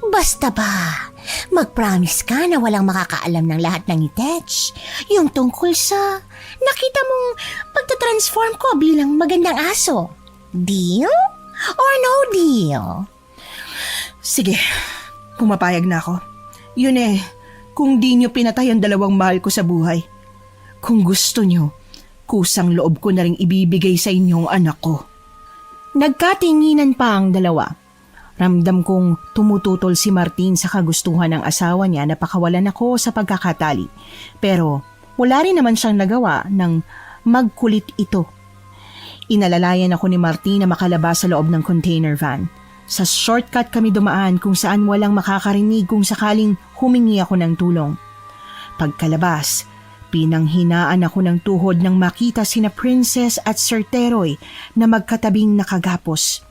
Basta ba, mag-promise ka na walang makakaalam ng lahat ng itech. Yung tungkol sa nakita mong pagtatransform ko bilang magandang aso. Deal or no deal? Sige, pumapayag na ako. Yun kung di nyo pinatay ang dalawang mahal ko sa buhay. Kung gusto nyo, kusang loob ko na rin ibibigay sa inyong anak ko. Nagkatinginan pa ang dalawa. Ramdam kong tumututol si Martin sa kagustuhan ng asawa niya na pakawalan ako sa pagkakatali. Pero wala rin naman siyang nagawa ng magkulit ito. Inalalayan ako ni Martin na makalabas sa loob ng container van. Sa shortcut kami dumaan kung saan walang makakarinig kung sakaling humingi ako ng tulong. Pagkalabas, pinanghinaan ako ng tuhod nang makita sina Princess at Sir Teroy na magkatabing nakagapos.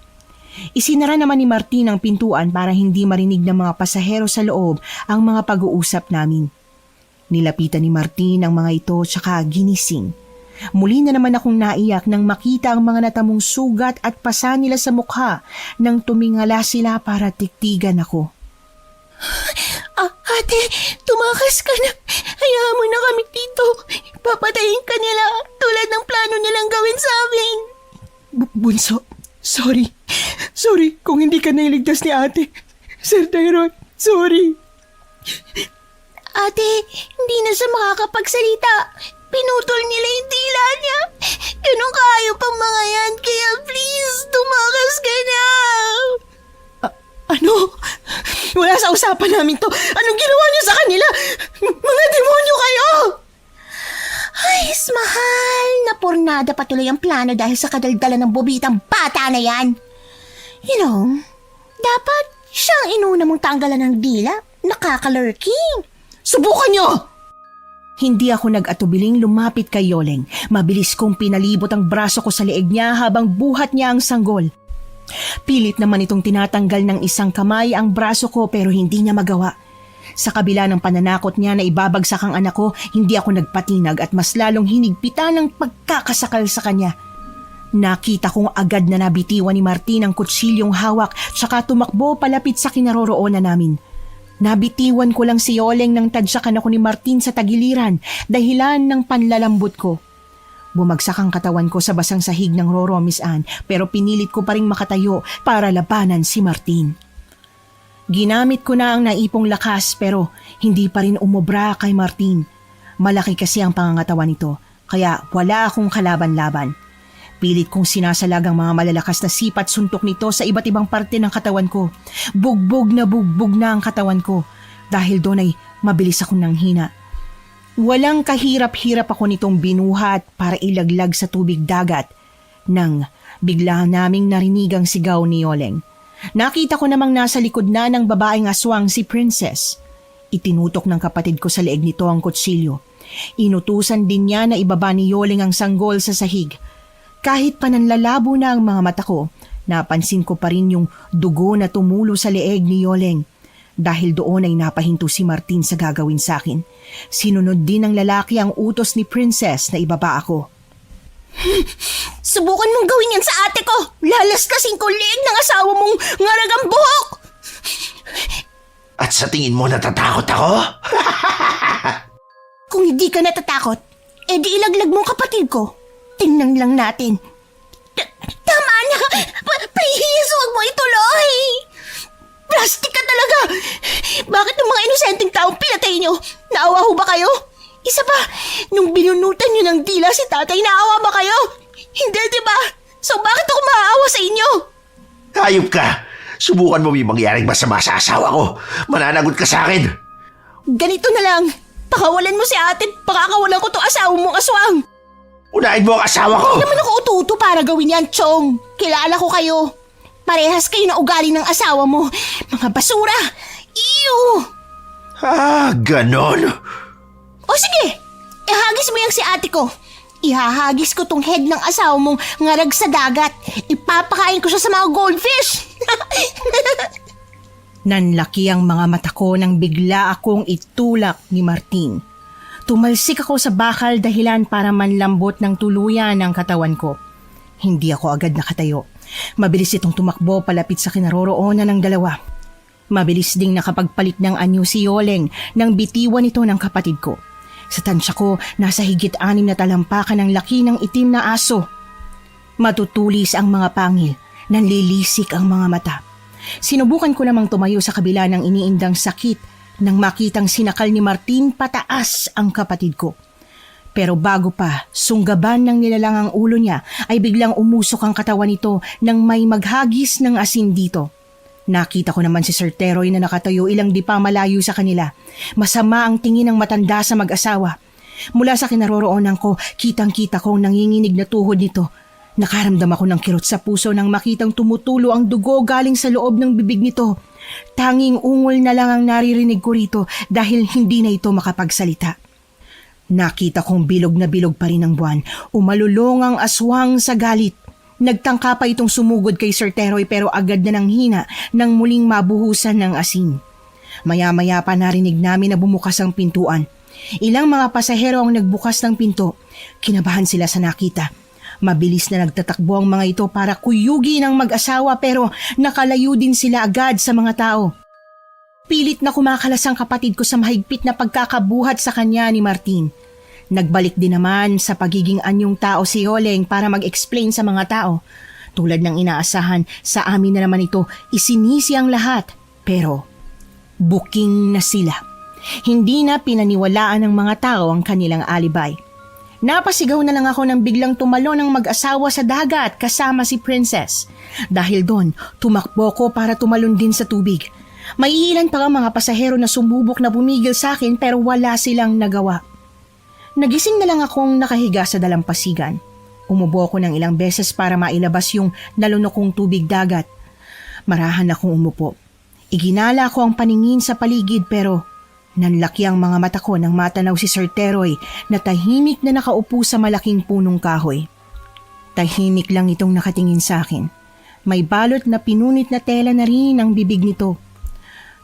Isinara naman ni Martin ang pintuan para hindi marinig ng mga pasahero sa loob ang mga pag-uusap namin. Nilapitan ni Martin ang mga ito tsaka ginising. Muli na naman akong naiyak nang makita ang mga natamong sugat at pasa nila sa mukha nang tumingala sila para tiktigan ako. Ate, tumakas ka na. Hayaan mo na kami dito. Papatayin ka nila tulad ng plano nilang gawin sa amin. Bunso, sorry. Sorry kung hindi ka nailigtas ni ate. Sir Tyrone, sorry. Ate, hindi na siya makakapagsalita. Pinutol nila yung dila niya. Ganun kaayo pang mga yan. Kaya please, tumakas ka na. Ano? Wala sa usapan namin to. Anong ginawa niyo sa kanila? Mga demonyo kayo! Ay, mahal. Napurnada patuloy ang plano dahil sa kadaldala ng bobitang bata na yan. You know, dapat siyang inuna mong tanggalan ng dila. Nakakalurking. Subukan niyo! Hindi ako nag-atubiling lumapit kay Yoleng. Mabilis kong pinalibot ang braso ko sa leeg niya habang buhat niya ang sanggol. Pilit naman itong tinatanggal ng isang kamay ang braso ko pero hindi niya magawa. Sa kabila ng pananakot niya na ibabagsak ang anak ko, hindi ako nagpatinag at mas lalong hinigpitan ng pagkakasakal sa kanya. Nakita kong agad na nabitiwan ni Martin ang kutsilyong hawak tsaka tumakbo palapit sa kinaroroonan namin. Nabitiwan ko lang si Yoleng nang tadyakan ako ni Martin sa tagiliran dahilan ng panlalambot ko. Bumagsak ang katawan ko sa basang sahig ng Roro, Miss Anne, pero pinilit ko pa ring makatayo para labanan si Martin. Ginamit ko na ang naipong lakas pero hindi pa rin umobra kay Martin. Malaki kasi ang pangangatawan nito, kaya wala akong kalaban-laban. Pilit kong sinasalag ang mga malalakas na sipat suntok nito sa iba't ibang parte ng katawan ko. Bugbog na ang katawan ko dahil doon ay mabilis akong nanghina. Walang kahirap-hirap ako nitong binuhat para ilaglag sa tubig dagat nang bigla naming narinig ang sigaw ni Yoleng. Nakita ko namang nasa likod na ng babaeng aswang si Princess. Itinutok ng kapatid ko sa leeg nito ang kutsilyo. Inutusan din niya na ibaba ni Yoling ang sanggol sa sahig. Kahit pananlalabo na ang mga mata ko, napansin ko pa rin yung dugo na tumulo sa leeg ni Yoling. Dahil doon ay napahinto si Martin sa gagawin sa akin. Sinunod din ng lalaki ang utos ni Princess na ibaba ako. Subukan mong gawin yan sa ate ko. Lalaskasin ko leeg ng asawa mong ngaragang buhok. At sa tingin mo natatakot ako? Kung hindi ka natatakot, edi ilaglag mo ang kapatid ko. Tingnan lang natin. Tama na! Please, huwag mo ituloy! Plastic ka talaga! Bakit ng mga inosenteng taong pinatay nyo? Naawa ho ba kayo? Isa pa, nung binunutan nyo ng dila si tatay, naawa ba kayo? Hindi, di ba? So bakit ako maaawa sa inyo? Hayop ka! Subukan mo may mangyaring masama sa asawa ko. Mananagot ka sa akin. Ganito na lang. Pakawalan mo si ate, pakakawalan ko to asawa mong aswang. Unahin mo ang asawa ko! Hindi naman ako ututo para gawin yan, Chong. Kilala ko kayo. Parehas kayo na ugali ng asawa mo. Mga basura. Ew! Ganon? O sige, ihagis mo yung si ate ko. Ihahagis ko tong head ng asawa mong ngarag sa dagat. Ipapakain ko siya sa mga goldfish. Nanlaki ang mga mata ko nang bigla akong itulak ni Martin. Tumalsik ako sa bakal dahilan para manlambot ng tuluyan ang katawan ko. Hindi ako agad nakatayo. Mabilis itong tumakbo palapit sa kinaroroonan ng dalawa. Mabilis ding nakapagpalit ng anyo si Yoling nang bitiwan ito ng kapatid ko. Sa tansya ko, nasa higit 6 na talampakan ng laki ng itim na aso. Matutulis ang mga pangil, nanlilisik ang mga mata. Sinubukan ko namang tumayo sa kabila ng iniindang sakit nang makitang sinakal ni Martin pataas ang kapatid ko. Pero bago pa sunggaban ng nilalang ang ulo niya ay biglang umusok ang katawan nito nang may maghagis ng asin dito. Nakita ko naman si Sir Teroy na nakatayo ilang di pa malayo sa kanila. Masama ang tingin ng matanda sa mag-asawa. Mula sa kinaroroonan ko, kitang-kita kong nanginginig na tuhod nito. Nakaramdam ako ng kirot sa puso nang makitang tumutulo ang dugo galing sa loob ng bibig nito. Tanging ungol na lang ang naririnig ko rito dahil hindi na ito makapagsalita. Nakita kong bilog na bilog pa rin ang buwan. Umalulong ang aswang sa galit. Nagtangka pa itong sumugod kay Sir Teroy pero agad na nanghina nang muling mabuhusan ng asin. Maya-maya pa narinig namin na bumukas ang pintuan. Ilang mga pasahero ang nagbukas ng pinto. Kinabahan sila sa nakita. Mabilis na nagtatakbo ang mga ito para kuyugin ang mag-asawa pero nakalayo din sila agad sa mga tao. Pilit na kumakalas ang kapatid ko sa mahigpit na pagkakabuhat sa kanya ni Martin. Nagbalik din naman sa pagiging anyong tao si Yoling para mag-explain sa mga tao. Tulad ng inaasahan, sa amin na naman ito isinisi ang lahat. Pero booking na sila. Hindi na pinaniwalaan ng mga tao ang kanilang alibay. Napasigaw na lang ako nang biglang tumalo ng mag-asawa sa dagat kasama si Princess. Dahil doon, tumakbo ko para tumalon din sa tubig. May ilan pa ang mga pasahero na sumubok na bumigil sa akin pero wala silang nagawa. Nagising na lang akong nakahiga sa dalampasigan. Umubo ako ng ilang beses para mailabas yung nalunok kong tubig dagat. Marahan akong umupo. Iginala ko ang paningin sa paligid pero nanlaki ang mga mata ko nang matanaw si Sir Teroy na tahimik na nakaupo sa malaking punong kahoy. Tahimik lang itong nakatingin sa akin. May balot na pinunit na tela na rin ang bibig nito.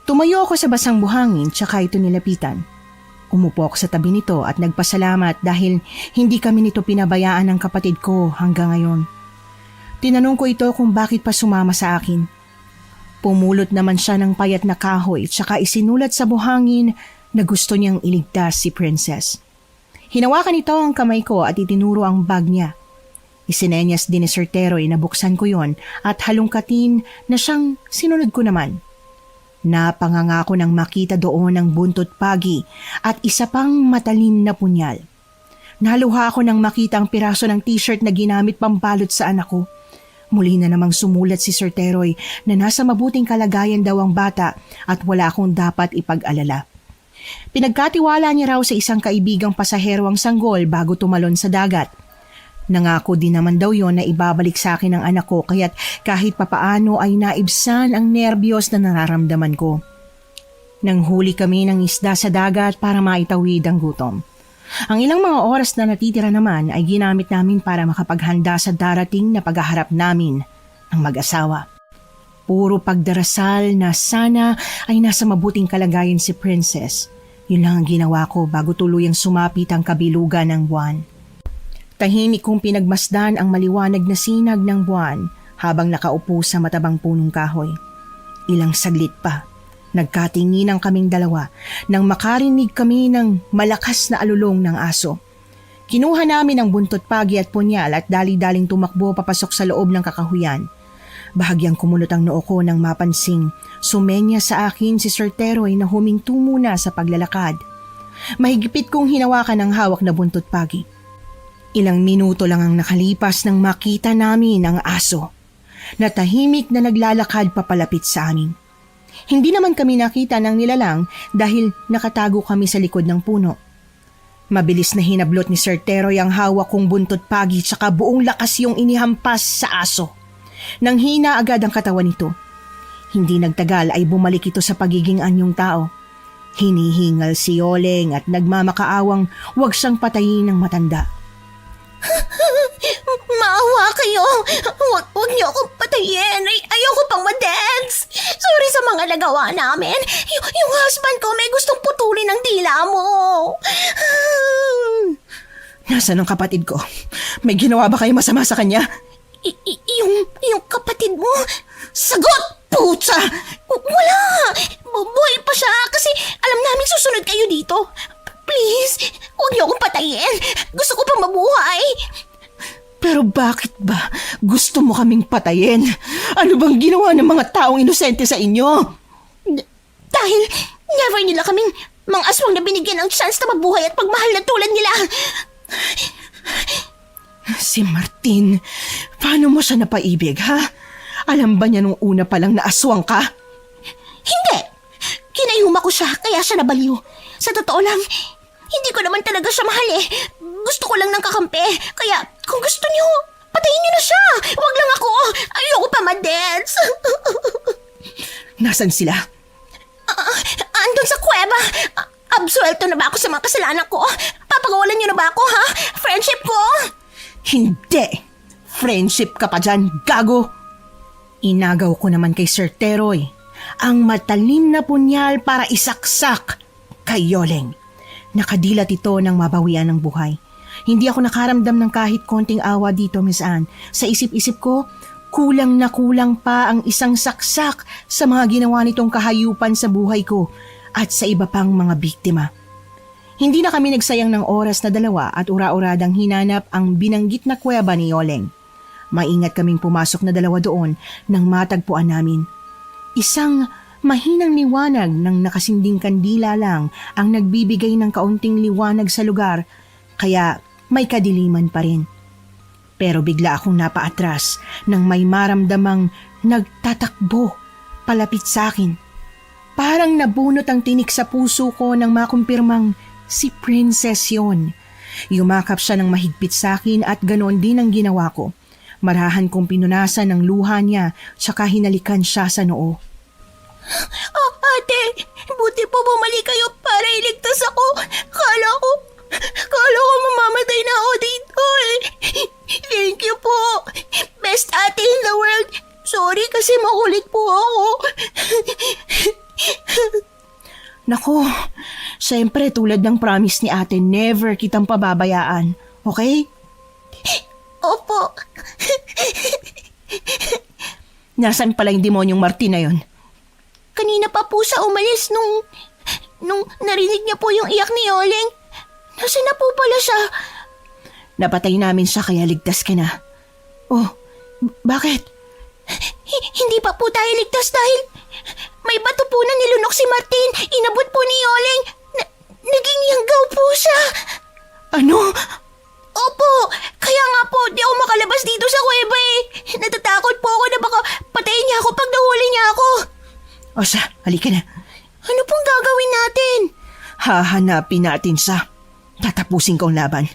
Tumayo ako sa basang buhangin tsaka ito nilapitan. Umupo ako sa tabi nito at nagpasalamat dahil hindi kami nito pinabayaan ng kapatid ko hanggang ngayon. Tinanong ko ito kung bakit pa sumama sa akin. Pumulot naman siya ng payat na kahoy tsaka isinulat sa buhangin na gusto niyang iligtas si Princess. Hinawakan nito ang kamay ko at itinuro ang bag niya. Isinenyas din ni Sir Teroy na buksan ko yon at halongkatin na siyang sinunod ko naman. Napangangako nang makita doon ang buntot pagi at isa pang matalim na punyal. Naluha ako nang makita ang piraso ng t-shirt na ginamit pambalot sa anak ko. Muli na namang sumulat si Sir Teroy na nasa mabuting kalagayan daw ang bata at wala akong dapat ipag-alala. Pinagkatiwala niya raw sa isang kaibigang pasahero ang sanggol bago tumalon sa dagat. Nangako din naman daw yon na ibabalik sa akin ang anak ko kaya't kahit papaano ay naibsan ang nerbiyos na nararamdaman ko. Nanghuli kami ng isda sa dagat para maitawid ang gutom. Ang ilang mga oras na natitira naman ay ginamit namin para makapaghanda sa darating na paghaharap namin ng mag-asawa. Puro pagdarasal na sana ay nasa mabuting kalagayan si Princess. Yun lang ang ginawa ko bago tuluyang sumapit ang kabilugan ng buwan. Tahimik kong pinagmasdan ang maliwanag na sinag ng buwan habang nakaupo sa matabang punong kahoy. Ilang saglit pa, nagkatinginan kaming dalawa nang makarinig kami ng malakas na alulong ng aso. Kinuha namin ang buntot pagi at punyal at dali-daling tumakbo papasok sa loob ng kakahuyan. Bahagyang kumulot ang noo ko nang mapansing sumenya sa akin si Sir Teroy na huminto muna sa paglalakad. Mahigpit kong hinawakan ang hawak na buntot pagi. Ilang minuto lang ang nakalipas nang makita namin ang aso na tahimik na naglalakad papalapit sa amin. Hindi naman kami nakita ng nilalang dahil nakatago kami sa likod ng puno. Mabilis na hinablot ni Sir Teroy ang hawak kong buntot pagi tsaka buong lakas yung inihampas sa aso. Nang hina agad ang katawan nito. Hindi nagtagal ay bumalik ito sa pagiging anyong tao. Hinihingal si Yoleng at nagmamakaawang huwag siyang patayin ng matanda. Maawa kayo. Huwag niyo akong patayin. Ayoko pang ma-dance. Sorry sa mga nagawa namin. Yung husband ko may gustong putulin ang dila mo. Nasaan ang kapatid ko? May ginawa ba kayo masama sa kanya? Yung kapatid mo? Sagot! Pucha! Wala! Buhay pa siya kasi alam namin susunod kayo dito. Please, huwag niyo akong patayin. Gusto ko pang mabuhay. Pero bakit ba gusto mo kaming patayin? Ano bang ginawa ng mga taong inosente sa inyo? Dahil never nila kaming mga aswang na binigyan ng chance na mabuhay at pagmahal na tulad nila. Si Martin, paano mo siya napaibig, ha? Alam ba niya nung una pa lang na aswang ka? Hindi! Kinayuma ko siya kaya siya nabaliw. Sa totoo lang, hindi ko naman talaga siya mahal eh. Gusto ko lang ng kakampi. Kaya kung gusto niyo, patayin niyo na siya. Huwag lang ako. Ayoko pa ma-dance. Nasaan sila? Andun sa kuweba. Absuelto na ba ako sa mga kasalanan ko? Papagawalan niyo na ba ako, ha? Friendship ko? Hindi! Friendship ka pa dyan, gago! Inagaw ko naman kay Sir Teroy ang matalim na punyal para isaksak kay Yoleng. Nakadilat ito nang mabawian ng buhay. Hindi ako nakaramdam ng kahit konting awa dito, Miss Anne. Sa isip-isip ko, kulang na kulang pa ang isang saksak sa mga ginawa nitong kahayupan sa buhay ko at sa iba pang mga biktima. Hindi na kami nagsayang ng oras na dalawa at ura-uradang hinanap ang binanggit na kuweba ni Yoleng. Maingat kaming pumasok na dalawa doon nang matagpuan namin. Isang mahinang liwanag ng nakasinding kandila lang ang nagbibigay ng kaunting liwanag sa lugar, kaya may kadiliman pa rin. Pero bigla akong napaatras nang may maramdamang nagtatakbo palapit sa akin. Parang nabunot ang tinik sa puso ko nang makumpirmang si Princess yun. Yumakap siya ng mahigpit sa akin at ganoon din ang ginawa ko. Marahan kong pinunasan ng luha niya tsaka hinalikan siya sa noo. Oh, ate, buti po bumalik kayo para iligtas ako. Kala ko mamamatay na ako dito eh. Thank you po. Best ate in the world. Sorry kasi makulit po ako. Nako, siyempre tulad ng promise ni ate, never kitang pababayaan. Okay? Opo. Nasaan pala yung demonyong Martin na yun? Kanina pa po siya umalis nung narinig niya po yung iyak ni Yoleng. Nasaan na po pala siya? Napatay namin siya kaya ligtas ka na. Oh, bakit? Hindi pa po tayo ligtas dahil may bato po na nilunok si Martin. Inabot po ni Yoleng. Naging yanggaw po siya. Ano? Opo, kaya nga po di ako makalabas dito sa kuweba eh. Natatakot po ako na baka patayin niya ako pag nahuli niya ako. O siya, halika na. Ano pong gagawin natin? Hahanapin natin siya. Tatapusin ko ang laban.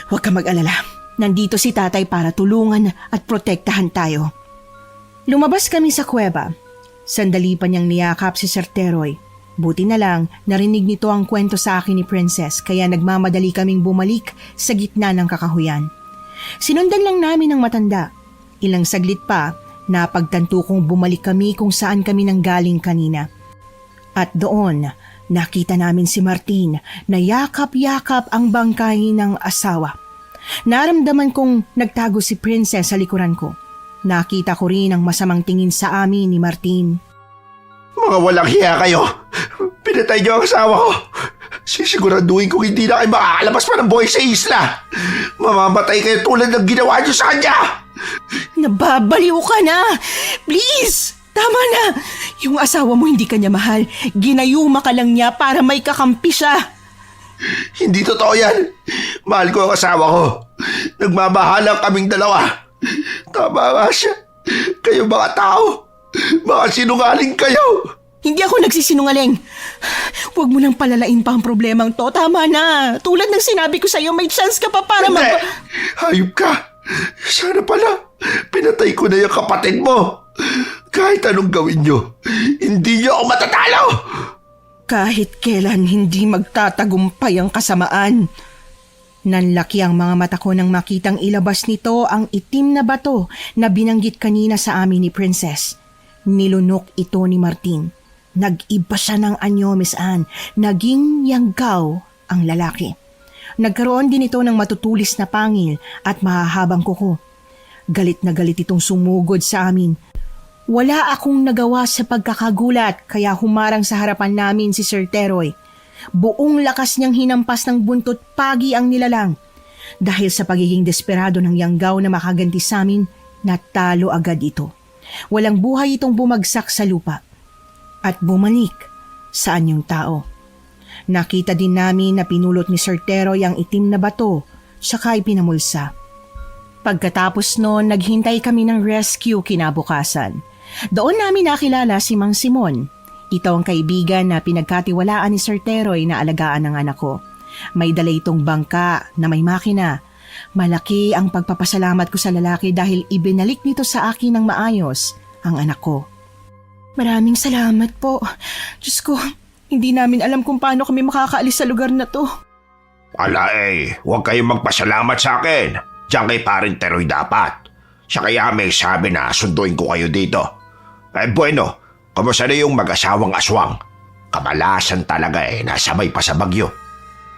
Huwag ka mag-alala. Nandito si tatay para tulungan at protektahan tayo. Lumabas kami sa kuweba. Sandali pa niyang niyakap si Sir Teroy. Buti na lang, narinig nito ang kwento sa akin ni Princess kaya nagmamadali kaming bumalik sa gitna ng kakahuyan. Sinundan lang namin ang matanda. Ilang saglit pa, napagtanto kong bumalik kami kung saan kami nanggaling kanina. At doon, nakita namin si Martin na yakap-yakap ang bangkay ng asawa. Naramdaman kong nagtago si Princess sa likuran ko. Nakita ko rin ang masamang tingin sa amin ni Martin. Mga walang hiya kayo. Pinatay niyo ang asawa ko. Sisiguraduhin kong hindi na kayo makakalabas pa ng buhay sa isla. Mamamatay kayo tulad ng ginawa niyo sa kanya. Nababaliw ka na! Please! Tama na! Yung asawa mo hindi kanya mahal. Ginayuma ka lang niya para may kakampi siya. Hindi totoo yan. Mahal ko ang asawa ko. Nagmamahalan kaming dalawa. Tama nga siya. Kayo mga tao. Mga sinungaling kayo. Hindi ako nagsisinungaling. Huwag mo nang palalain pa ang problemang to. Tama na. Tulad ng sinabi ko sa'yo, may chance ka pa para Hindi. Hayop ka. Sana pala. Pinatay ko na yung kapatid mo. Kahit anong gawin nyo, hindi nyo ako matatalo. Kahit kailan hindi magtatagumpay ang kasamaan. Nanlaki ang mga mata ko nang makitang ilabas nito ang itim na bato na binanggit kanina sa amin ni Princess. Nilunok ito ni Martin. Nag-iba siya ng anyo, Miss Anne. Naging yanggaw ang lalaki. Nagkaroon din ito ng matutulis na pangil at mahahabang kuko. Galit na galit itong sumugod sa amin. Wala akong nagawa sa pagkakagulat kaya humarang sa harapan namin si Sir Teroy. Buong lakas niyang hinampas ng buntot pagi ang nilalang. Dahil sa pagiging desperado ng yanggaw na makaganti sa amin, natalo agad ito. Walang buhay itong bumagsak sa lupa. At bumalik sa anyong tao. Nakita din namin na pinulot ni Sir Teroy ang itim na bato, saka ipinamulsa. Pagkatapos noon, naghintay kami ng rescue kinabukasan. Doon namin nakilala si Mang Simon. Ito ang kaibigan na pinagkatiwalaan ni Sir Teroy na alagaan ng anak ko. May dala itong bangka na may makina. Malaki ang pagpapasalamat ko sa lalaki dahil ibinalik nito sa akin ng maayos ang anak ko. Maraming salamat po. Diyos ko, hindi namin alam kung paano kami makakaalis sa lugar na to. Ala huwag kayong magpasalamat sa akin. Diyan kay Paring Teroy dapat. Siya kaya may sabi na sunduin ko kayo dito. Bueno, kamusta na yung mag-asawang aswang? Kamalasan talaga nasabay pa sa bagyo.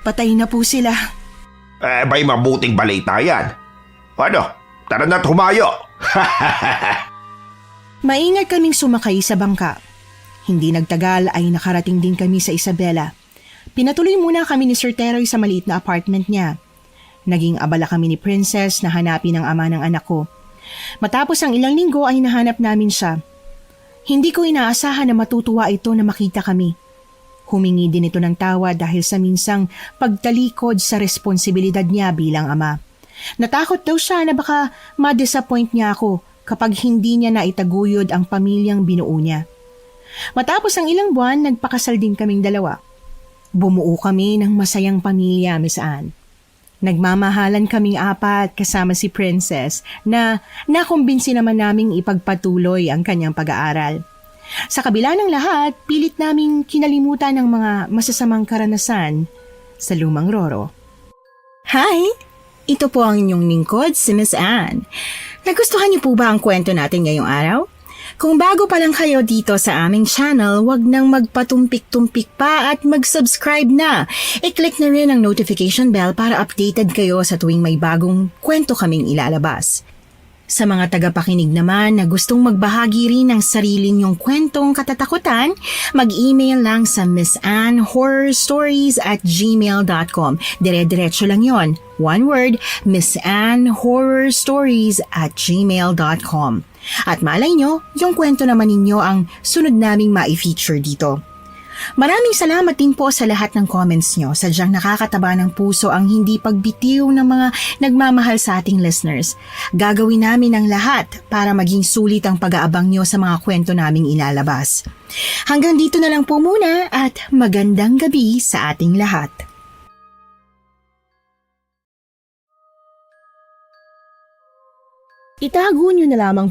Patay na po sila. May mabuting balita yan. Ano, tara na't humayo. Maingat kaming sumakay sa bangka. Hindi nagtagal ay nakarating din kami sa Isabela. Pinatuloy muna kami ni Sir Teroy sa maliit na apartment niya. Naging abala kami ni Princess na hanapin ang ama ng anak ko. Matapos ang ilang linggo ay nahanap namin siya. Hindi ko inaasahan na matutuwa ito na makita kami. Humingi din ito ng tawa dahil sa minsang pagtalikod sa responsibilidad niya bilang ama. Natakot daw siya na baka ma-disappoint niya ako kapag hindi niya naitaguyod ang pamilyang binuo niya. Matapos ang ilang buwan, nagpakasal din kaming dalawa. Bumuo kami ng masayang pamilya, Miss Anne. Nagmamahalan kaming apat kasama si Princess na nakumbinsi naman naming ipagpatuloy ang kanyang pag-aaral. Sa kabila ng lahat, pilit naming kinalimutan ang mga masasamang karanasan sa lumang Roro. Hi! Ito po ang inyong lingkod, si Miss Anne. Nagustuhan niyo po ba ang kwento natin ngayong araw? Kung bago pa lang kayo dito sa aming channel, wag nang magpatumpik-tumpik pa at mag-subscribe na. I-click na rin ang notification bell para updated kayo sa tuwing may bagong kwento kaming ilalabas. Sa mga tagapakinig naman na gustong magbahagi rin ng sarili niyong kwentong katatakutan, mag-email lang sa missanhorrorstories@gmail.com. Dire-diretso lang yon. One word, missanhorrorstories@gmail.com. At malay nyo, yung kwento naman ninyo ang sunod naming ma-feature dito. Maraming salamat din po sa lahat ng comments nyo. Sadyang nakakataba ng puso ang hindi pagbitiw ng mga nagmamahal sa ating listeners. Gagawin namin ang lahat para maging sulit ang pag-aabang nyo sa mga kwento naming ilalabas. Hanggang dito na lang po muna at magandang gabi sa ating lahat. Itago nyo na lamang